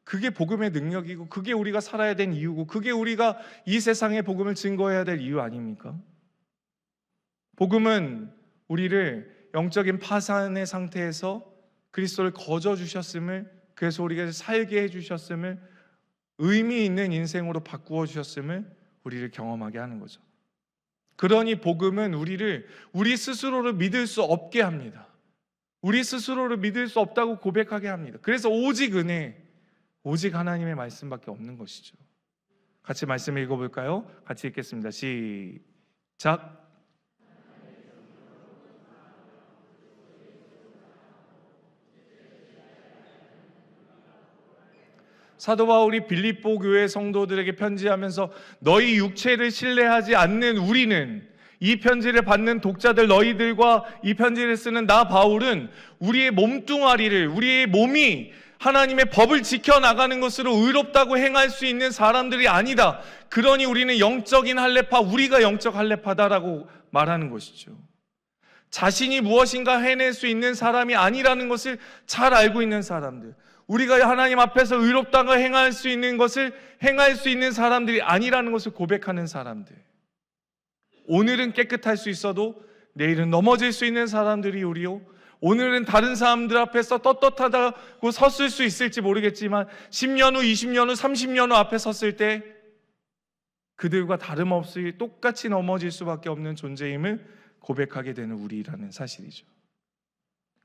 그게 복음의 능력이고 그게 우리가 살아야 된 이유고 그게 우리가 이 세상에 복음을 증거해야 될 이유 아닙니까? 복음은 우리를 영적인 파산의 상태에서 그리스도를 거저 주셨음을, 그래서 우리가 살게 해주셨음을, 의미 있는 인생으로 바꾸어 주셨음을 우리를 경험하게 하는 거죠. 그러니 복음은 우리를 우리 스스로를 믿을 수 없게 합니다. 우리 스스로를 믿을 수 없다고 고백하게 합니다. 그래서 오직 은혜, 오직 하나님의 말씀밖에 없는 것이죠. 같이 말씀 읽어볼까요? 같이 읽겠습니다. 시작. 사도 바울이 빌립보 교회 성도들에게 편지하면서 너희 육체를 신뢰하지 않는 우리는, 이 편지를 받는 독자들 너희들과 이 편지를 쓰는 나 바울은 우리의 몸뚱아리를, 우리의 몸이 하나님의 법을 지켜나가는 것으로 의롭다고 행할 수 있는 사람들이 아니다. 그러니 우리는 영적인 할례파, 우리가 영적 할례파다라고 말하는 것이죠. 자신이 무엇인가 해낼 수 있는 사람이 아니라는 것을 잘 알고 있는 사람들, 우리가 하나님 앞에서 의롭다고 행할 수 있는 것을 행할 수 있는 사람들이 아니라는 것을 고백하는 사람들, 오늘은 깨끗할 수 있어도 내일은 넘어질 수 있는 사람들이 우리요, 오늘은 다른 사람들 앞에서 떳떳하다고 섰을 수 있을지 모르겠지만 10년 후, 20년 후, 30년 후 앞에 섰을 때 그들과 다름없이 똑같이 넘어질 수밖에 없는 존재임을 고백하게 되는 우리라는 사실이죠.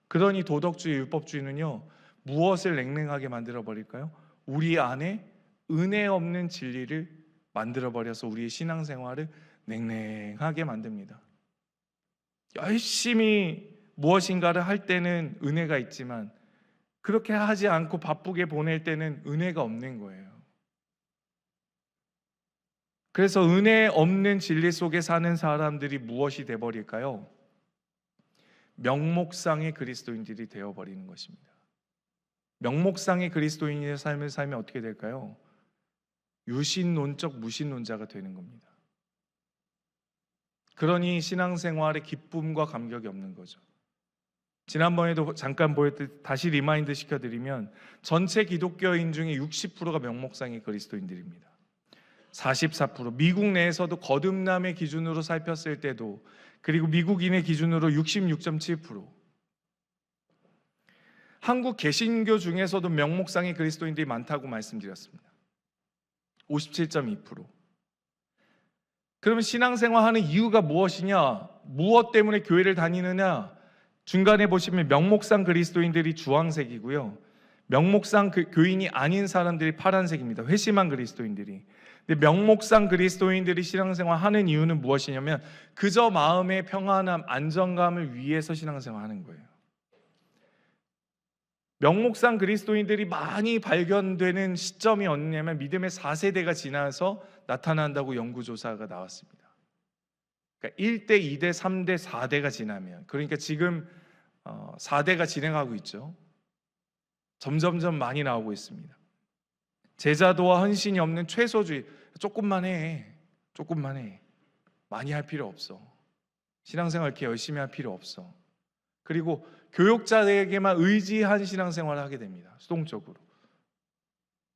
그러니 도덕주의, 율법주의는요, 무엇을 냉랭하게 만들어버릴까요? 우리 안에 은혜 없는 진리를 만들어버려서 우리의 신앙생활을 냉랭하게 만듭니다. 열심히 무엇인가를 할 때는 은혜가 있지만 그렇게 하지 않고 바쁘게 보낼 때는 은혜가 없는 거예요. 그래서 은혜 없는 진리 속에 사는 사람들이 무엇이 되어버릴까요? 명목상의 그리스도인들이 되어버리는 것입니다. 명목상의 그리스도인의 삶을 살면 어떻게 될까요? 유신론적 무신론자가 되는 겁니다. 그러니 신앙생활에 기쁨과 감격이 없는 거죠. 지난번에도 잠깐 보였듯 다시 리마인드 시켜드리면 전체 기독교인 중에 60%가 명목상의 그리스도인들입니다. 44%, 미국 내에서도 거듭남의 기준으로 살폈을 때도, 그리고 미국인의 기준으로 66.7%, 한국 개신교 중에서도 명목상의 그리스도인들이 많다고 말씀드렸습니다. 57.2%. 그러면 신앙생활하는 이유가 무엇이냐? 무엇 때문에 교회를 다니느냐? 중간에 보시면 명목상 그리스도인들이 주황색이고요, 명목상 교인이 아닌 사람들이 파란색입니다. 회심한 그리스도인들이. 근데 명목상 그리스도인들이 신앙생활 하는 이유는 무엇이냐면 그저 마음의 평안함, 안정감을 위해서 신앙생활 하는 거예요. 명목상 그리스도인들이 많이 발견되는 시점이 어디냐면 믿음의 4세대가 지나서 나타난다고 연구조사가 나왔습니다. 그러니까 1대, 2대, 3대, 4대가 지나면, 그러니까 지금 4대가 진행하고 있죠. 점점점 많이 나오고 있습니다. 제자도와 헌신이 없는 최소주의, 조금만 해, 많이 할 필요 없어, 신앙생활 이렇게 열심히 할 필요 없어. 그리고 교육자에게만 의지한 신앙생활을 하게 됩니다. 수동적으로.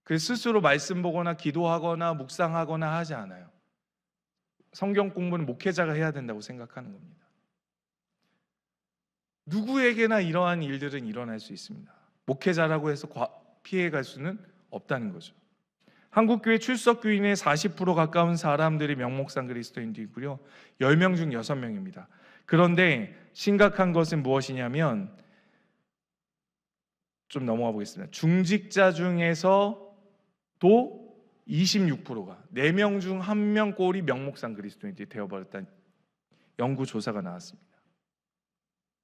그래서 스스로 말씀 보거나 기도하거나 묵상하거나 하지 않아요. 성경 공부는 목회자가 해야 된다고 생각하는 겁니다. 누구에게나 이러한 일들은 일어날 수 있습니다. 목회자라고 해서 피해갈 수는 없다는 거죠. 한국교회 출석교인의 40% 가까운 사람들이 명목상 그리스도인들이고요, 10명 중 6명입니다. 그런데 심각한 것은 무엇이냐면, 좀 넘어가 보겠습니다. 중직자 중에서도 26%가 4명 중 1명 꼴이 명목상 그리스도인들이 되어버렸다는 연구조사가 나왔습니다.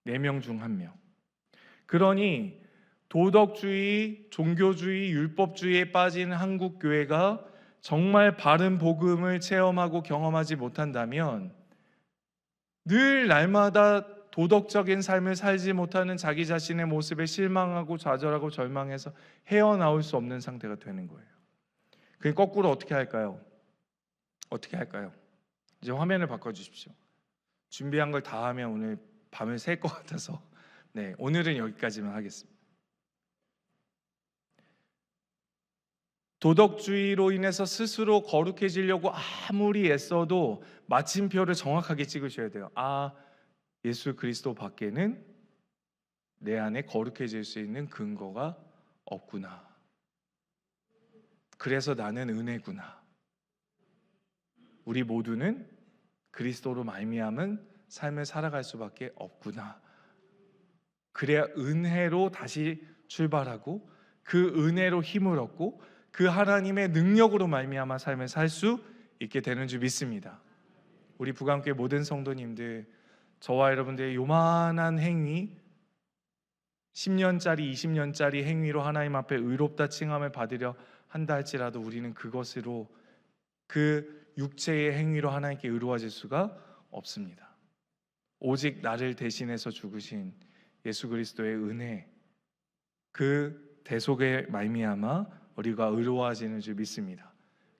4명 중 1명. 그러니 도덕주의, 종교주의, 율법주의에 빠진 한국교회가 정말 바른 복음을 체험하고 경험하지 못한다면 늘 날마다 도덕적인 삶을 살지 못하는 자기 자신의 모습에 실망하고 좌절하고 절망해서 헤어나올 수 없는 상태가 되는 거예요. 그 거꾸로 어떻게 할까요? 어떻게 할까요? 이제 화면을 바꿔주십시오. 준비한 걸 다 하면 오늘 밤을 샐 것 같아서 네, 오늘은 여기까지만 하겠습니다. 도덕주의로 인해서 스스로 거룩해지려고 아무리 애써도 마침표를 정확하게 찍으셔야 돼요. 아, 예수 그리스도 밖에는 내 안에 거룩해질 수 있는 근거가 없구나. 그래서 나는 은혜구나. 우리 모두는 그리스도로 말미암은 삶을 살아갈 수밖에 없구나. 그래야 은혜로 다시 출발하고 그 은혜로 힘을 얻고 그 하나님의 능력으로 말미암아 삶을 살 수 있게 되는 줄 믿습니다. 우리 부강교회 모든 성도님들, 저와 여러분들의 요만한 행위, 10년짜리 20년짜리 행위로 하나님 앞에 의롭다 칭함을 받으려 한다 할지라도 우리는 그것으로, 그 육체의 행위로 하나님께 의로워질 수가 없습니다. 오직 나를 대신해서 죽으신 예수 그리스도의 은혜, 그 대속의 말미암아 우리가 의로워지는 줄 믿습니다.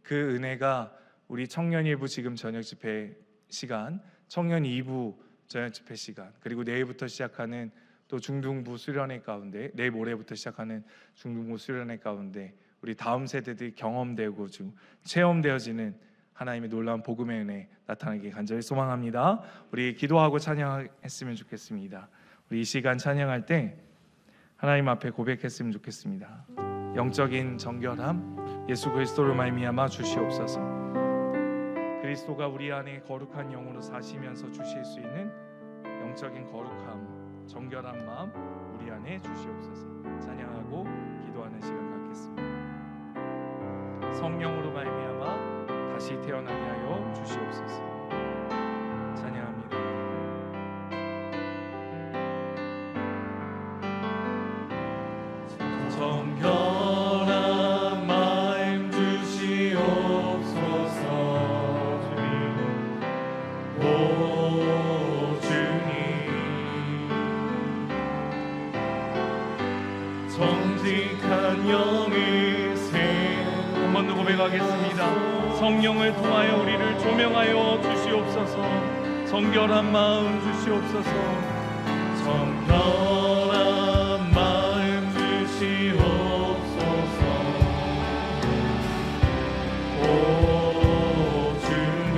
그 은혜가 우리 청년 1부 지금 저녁 집회 시간, 청년 2부 저녁 집회 시간, 그리고 내일부터 시작하는 또 중등부 수련회 가운데, 내일 모레부터 시작하는 중등부 수련회 가운데 우리 다음 세대들이 경험되고 좀 체험되어지는 하나님의 놀라운 복음의 은혜 나타나기 간절히 소망합니다. 우리 기도하고 찬양했으면 좋겠습니다. 우리 이 시간 찬양할 때 하나님 앞에 고백했으면 좋겠습니다. 영적인 정결함, 예수 그리스도로 말미암아 주시옵소서. 그리스도가 우리 안에 거룩한 영으로 사시면서 주실 수 있는 영적인 거룩함, 정결한 마음 우리 안에 주시옵소서. 찬양하고 기도하는 시간 갖겠습니다. 성령으로 말미암아 다시 태어나게 하여 주시옵소서. 찬양합니다. 정결한 마음 주시옵소서. 주님, 오 주님, 정직한 영을 한 번 더 고백하겠습니다. 성령을 통하여 우리를 조명하여 주시옵소서. 정결한 마음 주시옵소서. 정결한 마음 주시옵소서. 오 주님,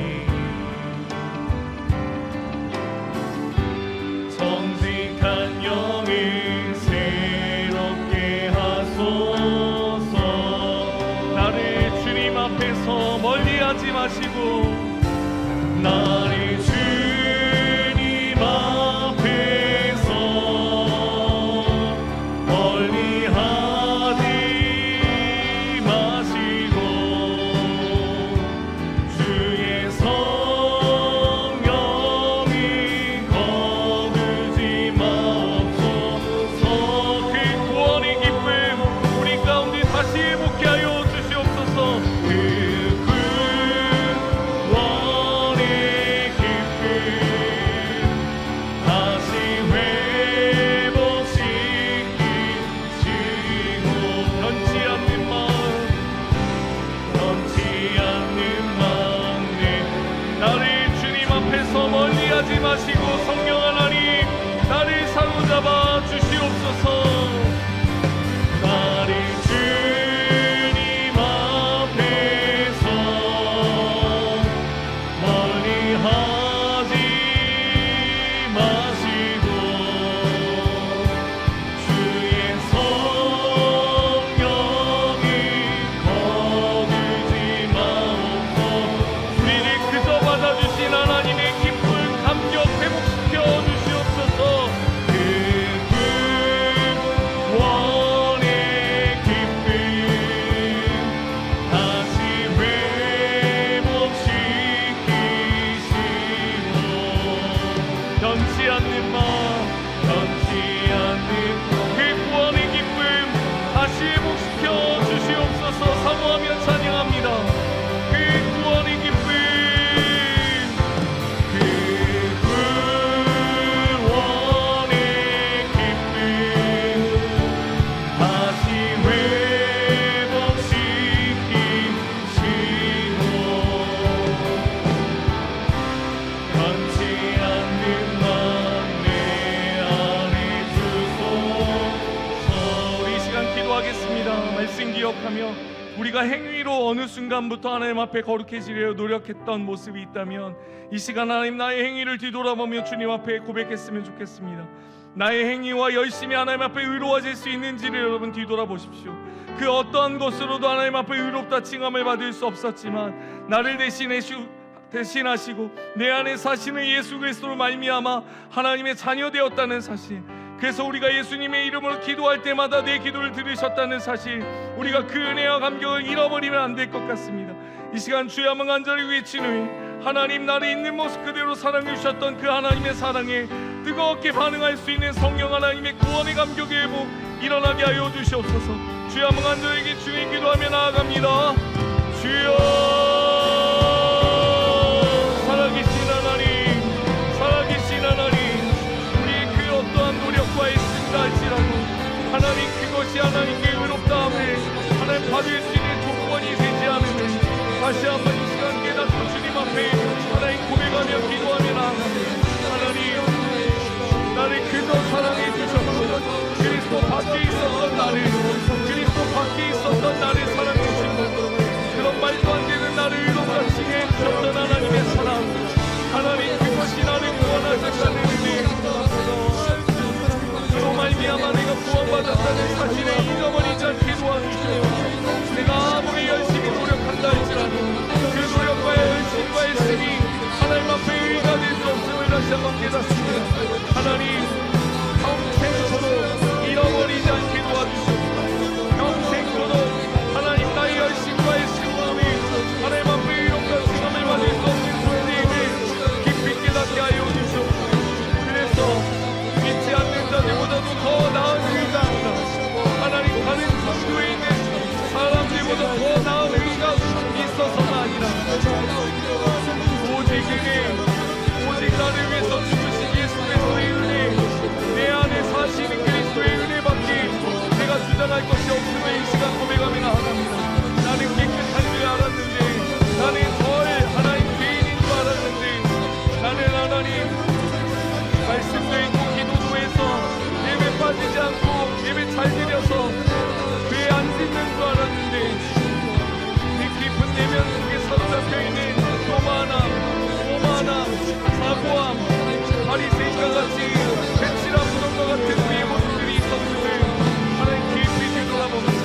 정직한 영을 새롭게 하소서. 나를 주님 앞에서 멀리하지 마시고 나를 주님 앞에서 멀리하지 마시고 주의 성령이 거두지 마옵소서. 생각하며 우리가 행위로 어느 순간부터 하나님 앞에 거룩해지려 노력했던 모습이 있다면 이 시간 하나님 나의 행위를 뒤돌아보며 주님 앞에 고백했으면 좋겠습니다. 나의 행위와 열심히 하나님 앞에 의로워질 수 있는지를 여러분 뒤돌아보십시오. 그 어떠한 것으로도 하나님 앞에 의롭다 칭함을 받을 수 없었지만 나를 대신하시고 내 안에 사시는 예수 그리스도로 말미암아 하나님의 자녀 되었다는 사실, 그래서 우리가 예수님의 이름으로 기도할 때마다 내 기도를 들으셨다는 사실, 우리가 그 은혜와 감격을 잃어버리면 안 될 것 같습니다. 이 시간 주의 한번 간절히 외치노니 하나님 나를 있는 모습 그대로 사랑해 주셨던 그 하나님의 사랑에 뜨겁게 반응할 수 있는 성령 하나님의 구원의 감격의 회복 일어나게 하여 주시옵소서. 주의 한번 간절히 주님 기도하며 나아갑니다. 주여, 살아계신 하나님, 살아계신 하나님, 우리의 그 어떠한 노력과 애씀이다 할지라도 하나님 그것이 하나님께 의롭다함을 하나님 받을 수 있는 조건이 되지 않으면 다시 한번 이 시간 깨닫고 주님 앞에 하나님 고백하며 기도하며 나아갑니다. 하나님 나를 그저 사랑해 주셨고 그리스도 밖에 있었던 나를, 그리스도 밖에 있었던 나를 사랑해 주시고 그런 말도 안 되는 나를 의롭다 칭해 주셨던 하나님의 사랑, 하나님 그것이 나를 구원하셨다는 의미, 그로 말미암아 내가 구원받았다는 사실에 잊어버리지 않게 도와주시오. 내가 아무리 열심히 노력한다 할지라도 그 노력과 열심과 애씀이 하나님 앞에 의의가 될 수 없음을 다시 한번 깨닫습니다. 하나님 평생토록 잃어버리지 않게 도와주시옵소서. 평생토록 하나님 나의 열심과 애씀이 하나님 앞에 의롭다 칭함을 받을 수 없는 존재임을 깊이 깨닫게 하여 주시옵소서. 그래서 믿지 않는 자들보다도 더 나은 의가 하나님 다른 성도에 있는 사람들보다 더 나은 의가 있어서가 아니라 오직 나를 위해서 죽으신 예수 그리스도의 은혜, 내 안에 사시는 그리스도의 은혜밖에 내가 주장할 것이 없음을 이 시간 고백하며 나아갑니다. 나는 깨끗한 줄 알았는데, 나는 덜 하나님 죄인인 줄 알았는데, 나는 하나님 말씀도 있고 기도도 해서 예배 빠지지 않고 예배 잘 드려서 죄 안 짓는 줄 알았는데 네 깊은 내면 속에 사로잡혀있는 교만함, 사고함, 바리새인과 같이 배칠한 무덤과 같은 우리의 모습들이 있었음을 하나님 깊이 뒤돌아보면서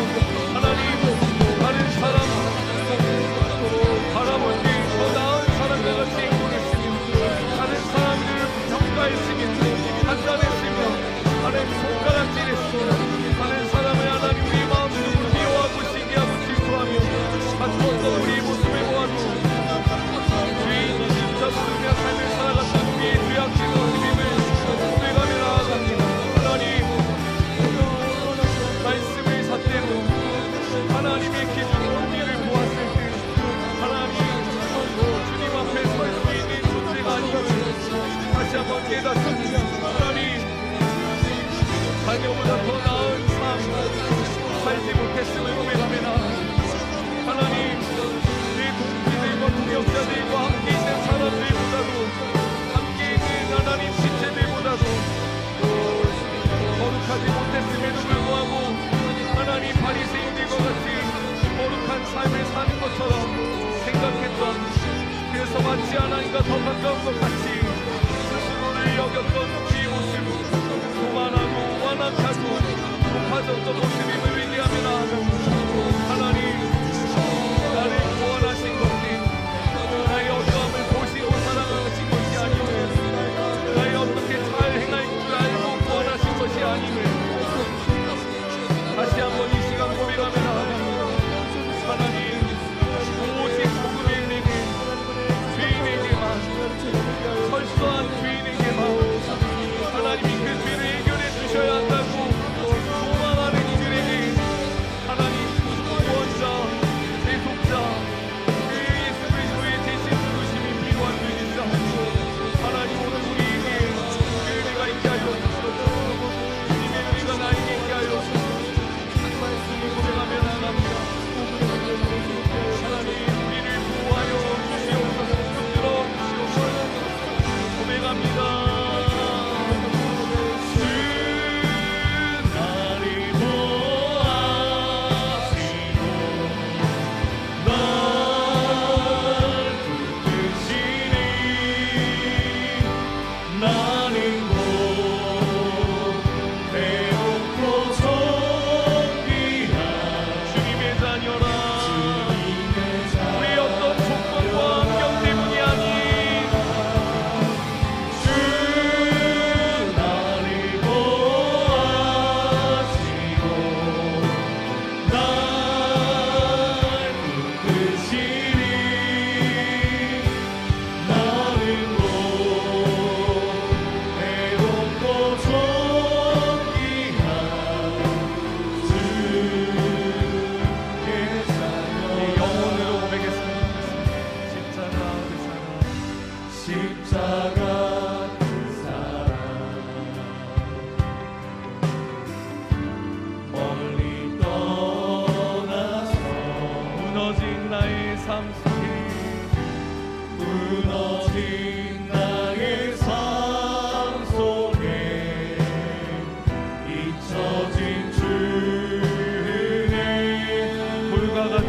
하나님 다른 사람 바라볼 때 더 나은 사람과 같이 행동했으며 다른 사람들을 평가했으며 판단했으며 하나님 손가락질했으며 다른 사람을 하나님 우리의 마음속으로 미워하고 시기하고 질투하며 다투었던 우리의 모습을 보아도 죄인이 진짜스러며 삶을 살아갔던 우리의 죄악된 모습임을 고백하며 나아갑니다. 하나님 말씀을 삿대로 하나님의 기준 원리를 보았을 때 하나님 주님 앞에 설 수 있는 존재가 아님을 다시 한번 깨닫습니다. 하나님 자녀보다 더 나은 삶 살지 못했음을 고백하며 나아갑니다. 하나님 내 동지들과 동역자들과 함께 있는 사람들보다도 함께 있는 하나님 지체들보다도 거룩하지 못했음에도 불구하고 하나님 바리새인들과 같이 거룩한 삶을 사는 것처럼 생각했던, 그래서 마치 하나님과 더 가까운 것 같이 스스로를 여겼던 우리의 모습, 교만하고 완악하고 높아졌던 모습임을 회개하며 나아갑니다. 하나님 나를 구원하신 것이 나의 어떠함을 보시고 사랑하신 것이 아니오며 나의 어떻게 잘 행할 줄 알고 구원하신 것이 아님을 다시 한번 이 시간 고백하며 나아갑니다. 하나님 오직 복음의 은혜는 죄인에게만, 설사한 죄인에게만 하나님이 그 죄를 해결해 주셔야 한다고 소망하는 이들에게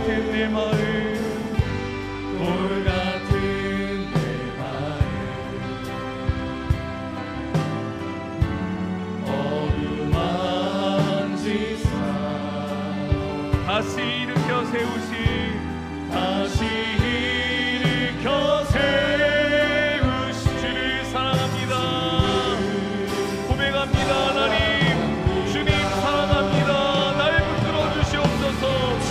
같은 내 마음, 돌 같은 내 마음, 어루만지사 다시 일으켜 세우시, 다시 일으켜 세우시 주를 사랑합니다. 고백합니다. 하나님, 주님 사랑합니다. 날 붙들어 주시옵소서. 주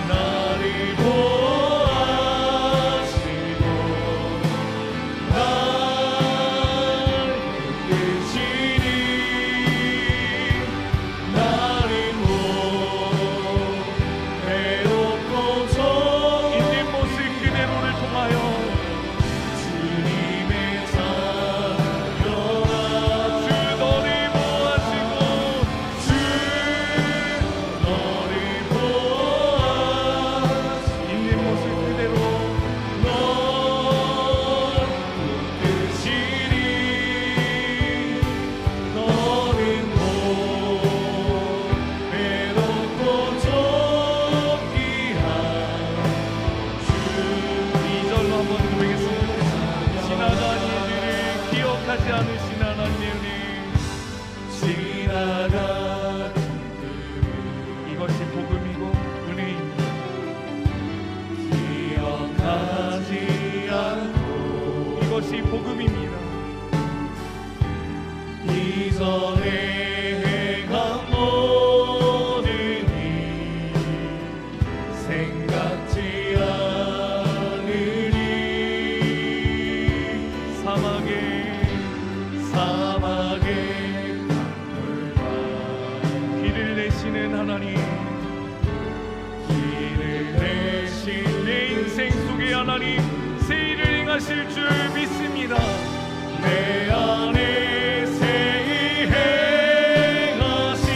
나를 보호하시고 날 이끄시니 나를 못 외롭고 있는 모습 그대로를 통하여 주님의 자녀라 주 너를 보호하시고 주 너를 보호하시고 있는 모습 그대로 널 붙드시리 너는 못 외롭고 좁기 이절로 한번 고백했습니다. 지나간 일들을 기억하지 않으신 하나님의 은혜, 지나간 이것이 복음이고 은혜입니다. 기억하지 않고 이것이 복음입니다. 이전에 행한 모든 일 생각지 않으리 사막에 강물과 길을 내시는 하나님, 길을 내신 내 인생 속에 하나님 새 일을 행하실 줄 믿습니다. 내 안에 새일 행하신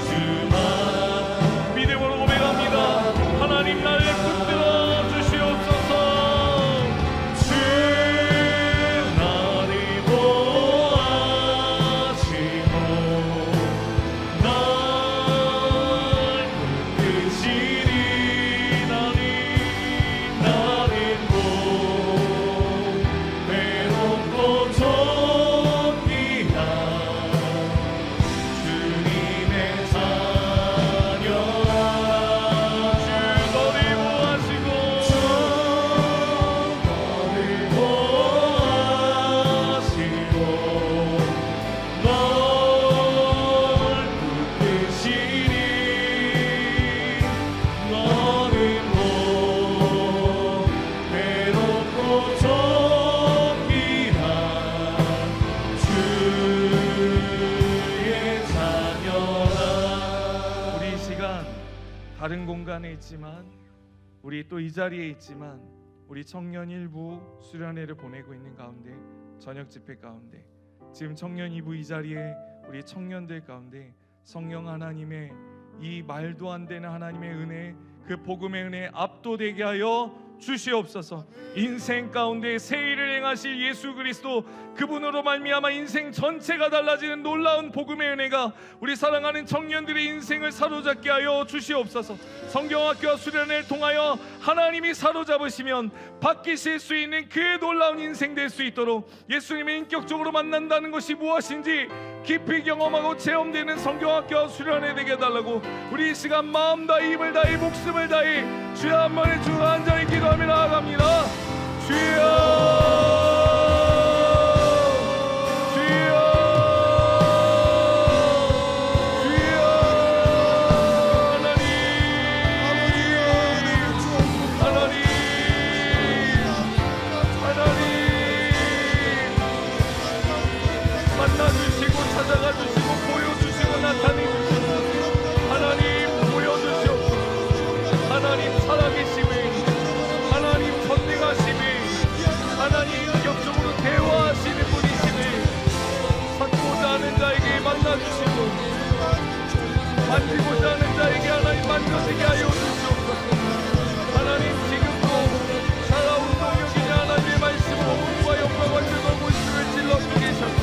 주만 믿음으로 고백합니다. 하나님 나를 붙들어 주시옵소서. 주 나를 보호하시고 날 붙드시리 나는 못 외롭고 좁기 주님의 자녀라 주 너를 보호하시고 주 너를 보호하시고 널 붙드시리 너는 못 외롭고 좁기 주의 자녀라 우리 이 시간 다른 공간에 있지만 우리 또 이 자리에 있지만 우리 청년 일부 수련회를 보내고 있는 가운데 저녁 집회 가운데 지금 청년 2부 이 자리에 우리 청년들 가운데 성령 하나님의 이 말도 안 되는 하나님의 은혜, 그 복음의 은혜 압도되게 하여 주시옵소서. 인생 가운데 새 일을 행하실 예수 그리스도, 그분으로 말미암아 인생 전체가 달라지는 놀라운 복음의 은혜가 우리 사랑하는 청년들의 인생을 사로잡게 하여 주시옵소서. 성경학교와 수련회를 통하여 하나님이 사로잡으시면 바뀌실 수 있는 그 놀라운 인생 될 수 있도록 예수님을 인격적으로 만난다는 것이 무엇인지 깊이 경험하고 체험되는 성경학교와 수련회 되게 해달라고 우리 이 시간 마음 다해 힘을 다해 목숨을 다해 주여 한 번에 주 간절히 기도하며 나아갑니다. 주여 만나주시고 찾아가주시고 보여주시고 나타내주시고 하나님 보여주시옵소서. 하나님 살아계심을, 하나님 전능하심을, 하나님 인격적으로 대화하시는 분이심을 찾고자 하는 자에게 만나주시고 만지고자 하는 자에게 하나님 만져지게 하여 주시옵소서. 하나님 지금도 살아온 동역이냐 하나님의 말씀으로 온과 영광과 뜨거운 모습을 찔러주고 계셨고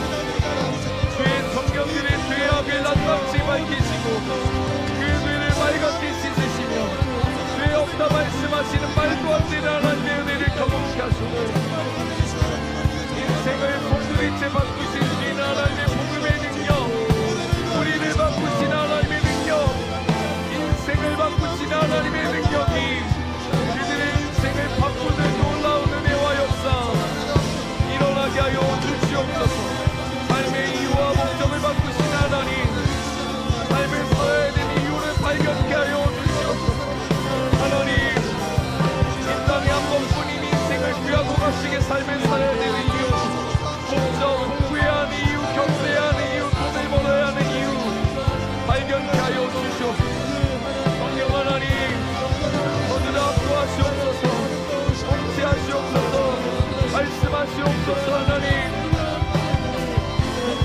주의 성경들의 죄악을 낱낱이 밝히시고 그 죄를 말같이 씻으시 역사하시는 말도 안 되는 하나님의 은혜를 경험케 하시고 인생을 송두리째 바꾸실 수 있는 하나님의 복음의 능력, 우리를 바꾸신 하나님의 능력, 인생을 바꾸신 하나님의 능력이 그들의 인생을 바꾸는 놀라운 은혜와 역사 일어나게 하여 주시옵소서. 삶의 이유와 목적을 바꾸신 하나님, 삶을 살아야 되는 이유를 발견케 하여 주시옵소서. 하나님, 이 땅에 한 번뿐인 인생을 귀하고 값지게 삶을 살아야 되는 이유, 목적, 공부해야 하는 이유, 경제해야 하는 이유, 돈을 벌어야 하는 이유 발견케 하여 주시옵소서. 성령 하나님, 저들을 압도하시옵소서. 통치하시옵소서. 말씀하시옵소서. 하나님,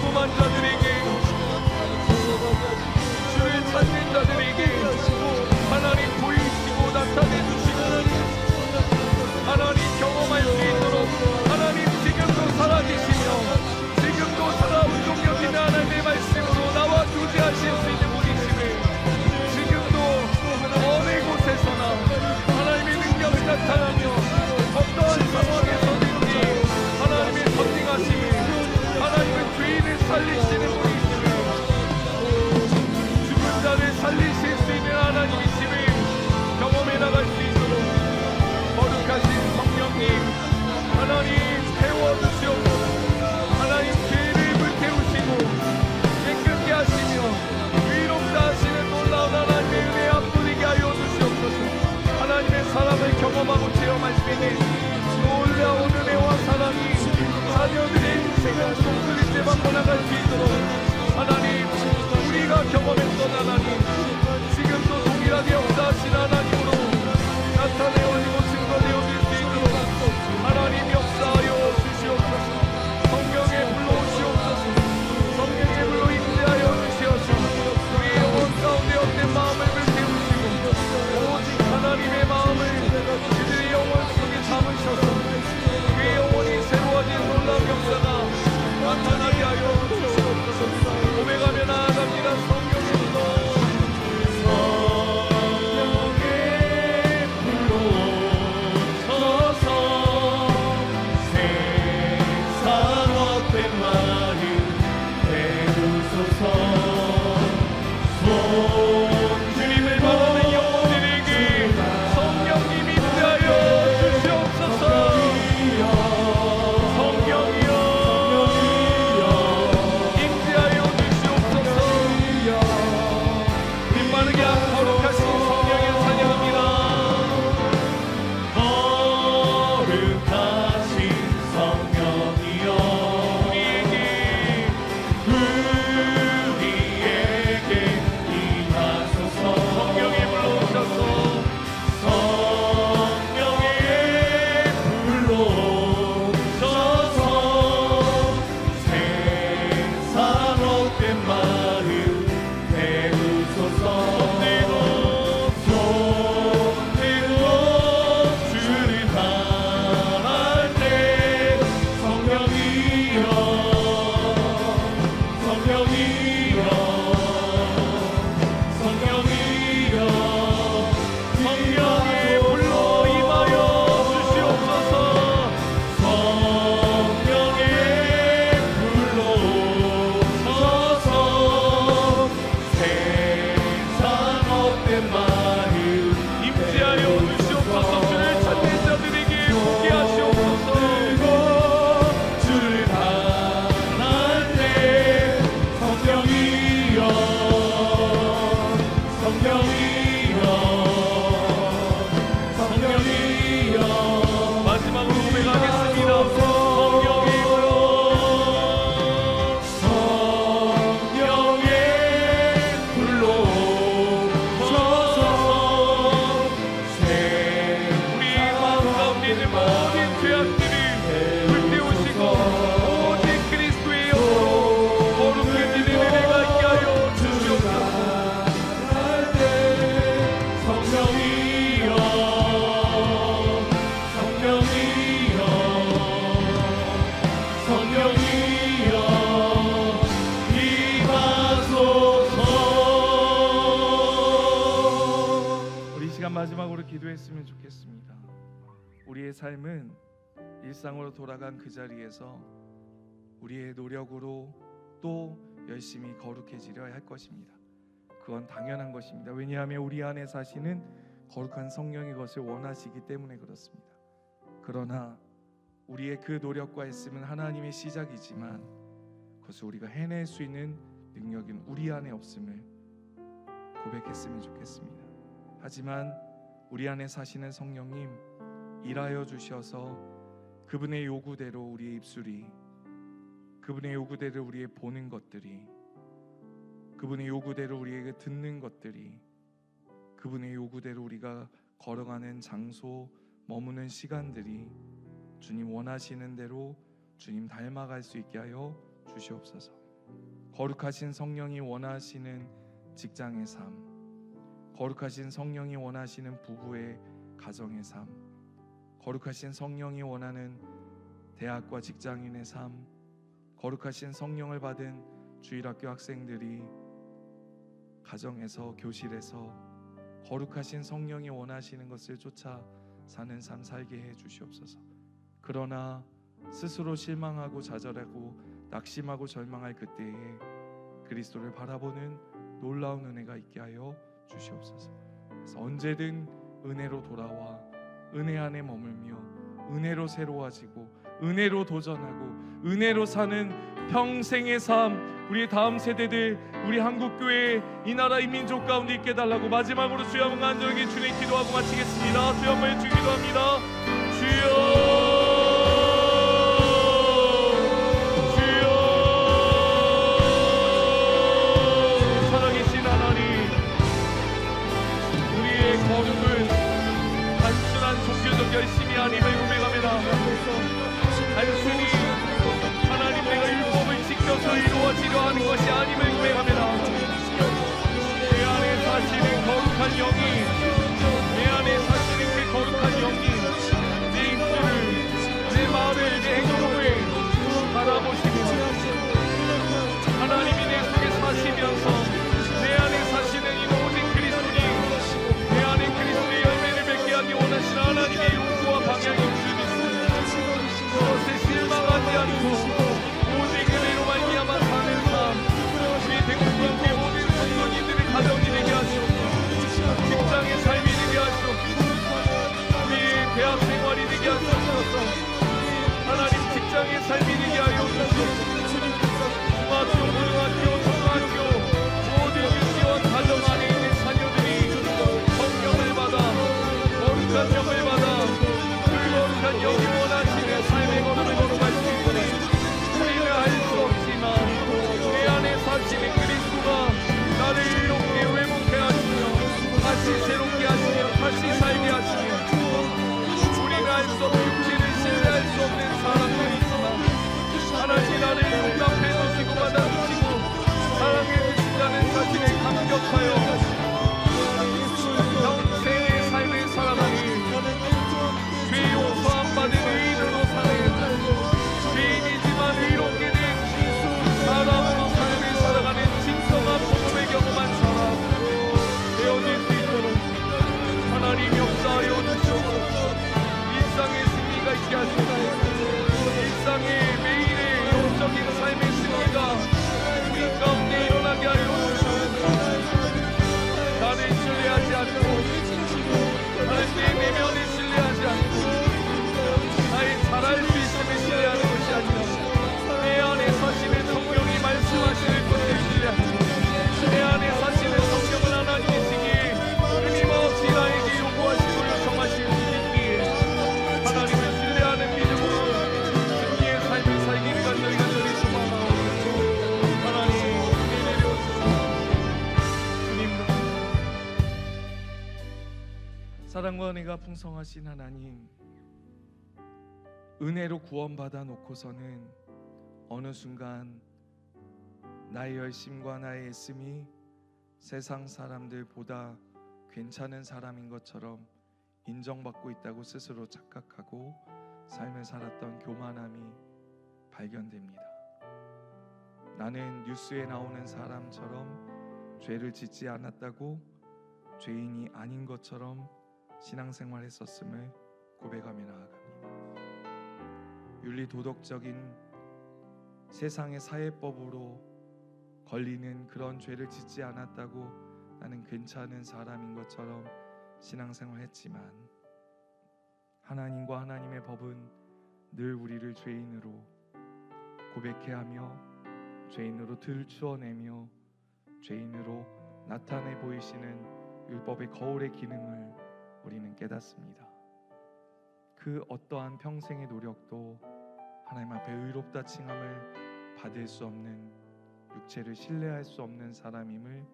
궁금한 자들에게, 주를 찾는 자들에게 하나님 보이시고 나타내 주시고 하나님 경험할 수 있도록 하나님 지금도 살아계시며 지금도 살아온 동력 있는 하나님의 말씀으로 나와 교제하실 수 있는 분이시며 지금도 어느 곳에서나 하나님의 능력이 나타나며 어떠한 상황에서든지 하나님의 선ting하심이 하나님의 죄인을 살리시는 분이시며 죽은 자를 살리실 수 있는 하나님이심을 경험해 나갈 수 있도록 거룩하신 성령님 하나님 태워주시옵소서. 하나님 죄를 불태우시고 깨끗게 하시며 위롭다 하시는 놀라운 하나님의 은혜 앞부리게 하여 주시옵소서. 하나님의 사랑을 경험하고 체험할 수 있는 놀라운 은혜와 사랑이 자녀들의 인생을 송두리째 바꿔나갈 수 있도록 하나님 우리가 경험했던 하나님 지금도 동일하게 역사하신 하나님으로 나타내어지고 증거되어질 수 있도록 하나님 역사하여 주시옵소서. 성령의 불로 오시옵소서. 성령의 불로 임재하여 주시옵소서. 우리의 영혼 가운데 헛된 마음을 불태우시고 오직 하나님의 마음을 그들의 영혼 속에 담으셔서 그의 영혼이 새로워진 놀라운 역사가 나타나게 하여 주시옵소서. 오메가며 나아갑니다. 성령의 불로 주님을 바라는 영혼들에게 성령님 임재하여 주시옵소서. 성령이여 임재하여 주시옵소서. 빛바르게 거룩하신 성령의 찬양합니다. 거룩하신 성령이여 우리에게 임하소서. 성령이 불러오셔서 성령의 불러오셔서 생사 롯된 마음 태우소서. 손들고 주를 바랄 때 성령이여 성령이여 성령이여 성령의 불로 임하여 주시옵소서. 성령의 불로 오셔서 생사 롯된 마음 임재하여 주시옵소서. 주를 찾는 자들에게 보게 하시옵소서. 들고 주를 바랄 때 성령이여 기도했으면 좋겠습니다. 우리의 삶은 일상으로 돌아간 그 자리에서 우리의 노력으로 또 열심히 거룩해지려 할 것입니다. 그건 당연한 것입니다. 왜냐하면 우리 안에 사시는 거룩한 성령이 그것을 원하시기 때문에 그렇습니다. 그러나 우리의 그 노력과 애씀은 하나님의 시작이지만 그것을 우리가 해낼 수 있는 능력은 우리 안에 없음을 고백했으면 좋겠습니다. 하지만 우리 안에 사시는 성령님 일하여 주셔서 그분의 요구대로 우리의 입술이, 그분의 요구대로 우리의 보는 것들이, 그분의 요구대로 우리에게 듣는 것들이, 그분의 요구대로 우리가 걸어가는 장소, 머무는 시간들이 주님 원하시는 대로 주님 닮아갈 수 있게 하여 주시옵소서. 거룩하신 성령이 원하시는 직장의 삶, 거룩하신 성령이 원하시는 부부의 가정의 삶, 거룩하신 성령이 원하는 대학과 직장인의 삶, 거룩하신 성령을 받은 주일학교 학생들이 가정에서, 교실에서 거룩하신 성령이 원하시는 것을 쫓아 사는 삶 살게 해 주시옵소서. 그러나 스스로 실망하고 좌절하고 낙심하고 절망할 그때에 그리스도를 바라보는 놀라운 은혜가 있게 하여 주시옵소서. 그래서 언제든 은혜로 돌아와 은혜 안에 머물며 은혜로 새로워지고 은혜로 도전하고 은혜로 사는 평생의 삶, 우리 다음 세대들, 우리 한국교회, 이 나라 이 민족 가운데 있게 달라고 마지막으로 주여 한번 간절하게 주님 기도하고 마치겠습니다. 주여 한번 주 기도합니다. 주여, 열심히 아님을 고백합니다. 단순히 하나님 내가 율법을 지켜서 이루어지려 하는 것이 아님을 고백합니다. 내 안에 사시는 거룩한 영이, 내 안에 사시는 그 거룩한 영이 내 입술을, 내 말을, 내 행동을 바라보시며 하나님이 내 속에 사시면서 내 안에 사시는 이 모든 그리스도니, 내 안에 그리스도의 열매를 맺게 하기 원하시는 하나님의 용서와 방향이 주님이십니다. 그것에 실망하지 않고 오직 그대로 말미암아 사는 삶, 우리 대국방의 모든 성도님들의 가정이 되게 하시옵소서. 직장의 삶이 되게 하시옵소서. 우리 대학 생활이 되게 하시옵소서. 하나님 직장의 삶이 되게 하여 주시옵소서. 중학교, 고등학교, 초등학교 모든 유치원 가정 안에 있는 자녀들이 성령을 받아 거룩한 영을 받아 그 거룩한 영이 원하시는 삶의 걸음을 걸어갈 수 있도록 우리는 할 수 없지만 내 안에 사시는 그리스도가 나를 이롭게 회복해 하시며 다시 새롭게 하시며 다시 살게 하시며 우리는 할 수 없는 육체를 신뢰할 수 없는 사람들이지만 하나님 나를 용납해 주시고 받아주시고 사랑해 주신다는 사실에 감격하여 평생의 삶을 살아가니 죄 용서함 받은 의인으로 사는 죄인이지만 의롭게 된 사람으로 삶을 살아가는 진정한 복음을 경험한 사람 되어질 수 있도록 하나님 역사하여 주시옵소서. 일상의 승리가 있게 하시옵소서. 일상의 매일의 영적인 삶의 승리가 우리 가운데 일어나게 하여 주시옵소서. 나를 신뢰하지 않고 나는 내 내면을 신뢰하지 않고 나의 잘할 수 있음을 신뢰하는 것이 아니라 내 안에 사시는 성령이 말씀하시는 것을 신뢰하고 내 안에 사시는 성령은 하나님이시기에 끊임없이 나에게 요구하시고 요청하시는 분이기에 하나님을 신뢰하는 믿음으로 승리의 삶을 살기를 간절히 소망하옵소서. 하나님 은혜 내려주소서. 주님 사랑과 은혜가 풍성하신 하나님, 은혜로 구원받아 놓고서는 어느 순간 나의 열심과 나의 애씀이 세상 사람들보다 괜찮은 사람인 것처럼 인정받고 있다고 스스로 착각하고 삶을 살았던 교만함이 발견됩니다. 나는 뉴스에 나오는 사람처럼 죄를 짓지 않았다고 죄인이 아닌 것처럼 신앙생활 했었음을 고백하며 나아갑니다. 윤리 도덕적인 세상의 사회법으로 걸리는 그런 죄를 짓지 않았다고 나는 괜찮은 사람인 것처럼 신앙생활 했지만 하나님과 하나님의 법은 늘 우리를 죄인으로 고백해야 하며 죄인으로 들추어내며 죄인으로 나타내 보이시는 율법의 거울의 기능을 우리는 깨닫습니다. 그 어떠한 평생의 노력도 하나님 앞에 의롭다 칭함을 받을 수 없는, 육체를 신뢰할 수 없는 사람임을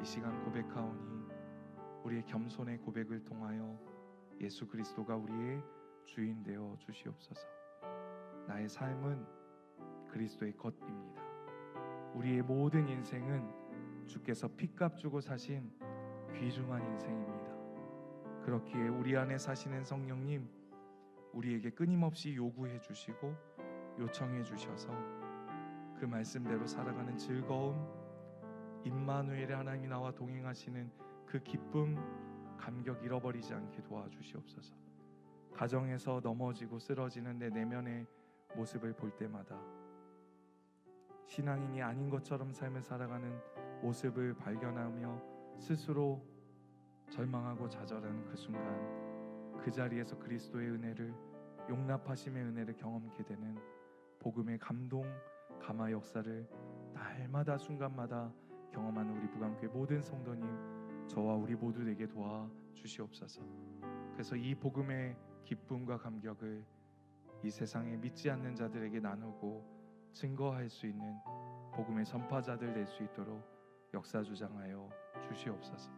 이 시간 고백하오니 우리의 겸손의 고백을 통하여 예수 그리스도가 우리의 주인 되어 주시옵소서. 나의 삶은 그리스도의 것입니다. 우리의 모든 인생은 주께서 핏값 주고 사신 귀중한 인생입니다. 그렇기에 우리 안에 사시는 성령님, 우리에게 끊임없이 요구해 주시고 요청해 주셔서 그 말씀대로 살아가는 즐거움, 임마누엘의 하나님이 나와 동행하시는 그 기쁨, 감격 잃어버리지 않게 도와주시옵소서. 가정에서 넘어지고 쓰러지는 내 내면의 모습을 볼 때마다 신앙인이 아닌 것처럼 삶을 살아가는 모습을 발견하며 스스로 절망하고 좌절하는 그 순간, 그 자리에서 그리스도의 은혜를, 용납하심의 은혜를 경험케 되는 복음의 감동, 감화 역사를 날마다 순간마다 경험하는 우리 부강교회 모든 성도님, 저와 우리 모두에게 도와 주시옵소서. 그래서 이 복음의 기쁨과 감격을 이 세상에 믿지 않는 자들에게 나누고 증거할 수 있는 복음의 전파자들 될 수 있도록 역사 주장하여 주시옵소서.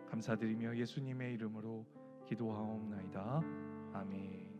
감사드리며 예수님의 이름으로 기도하옵나이다. 아멘.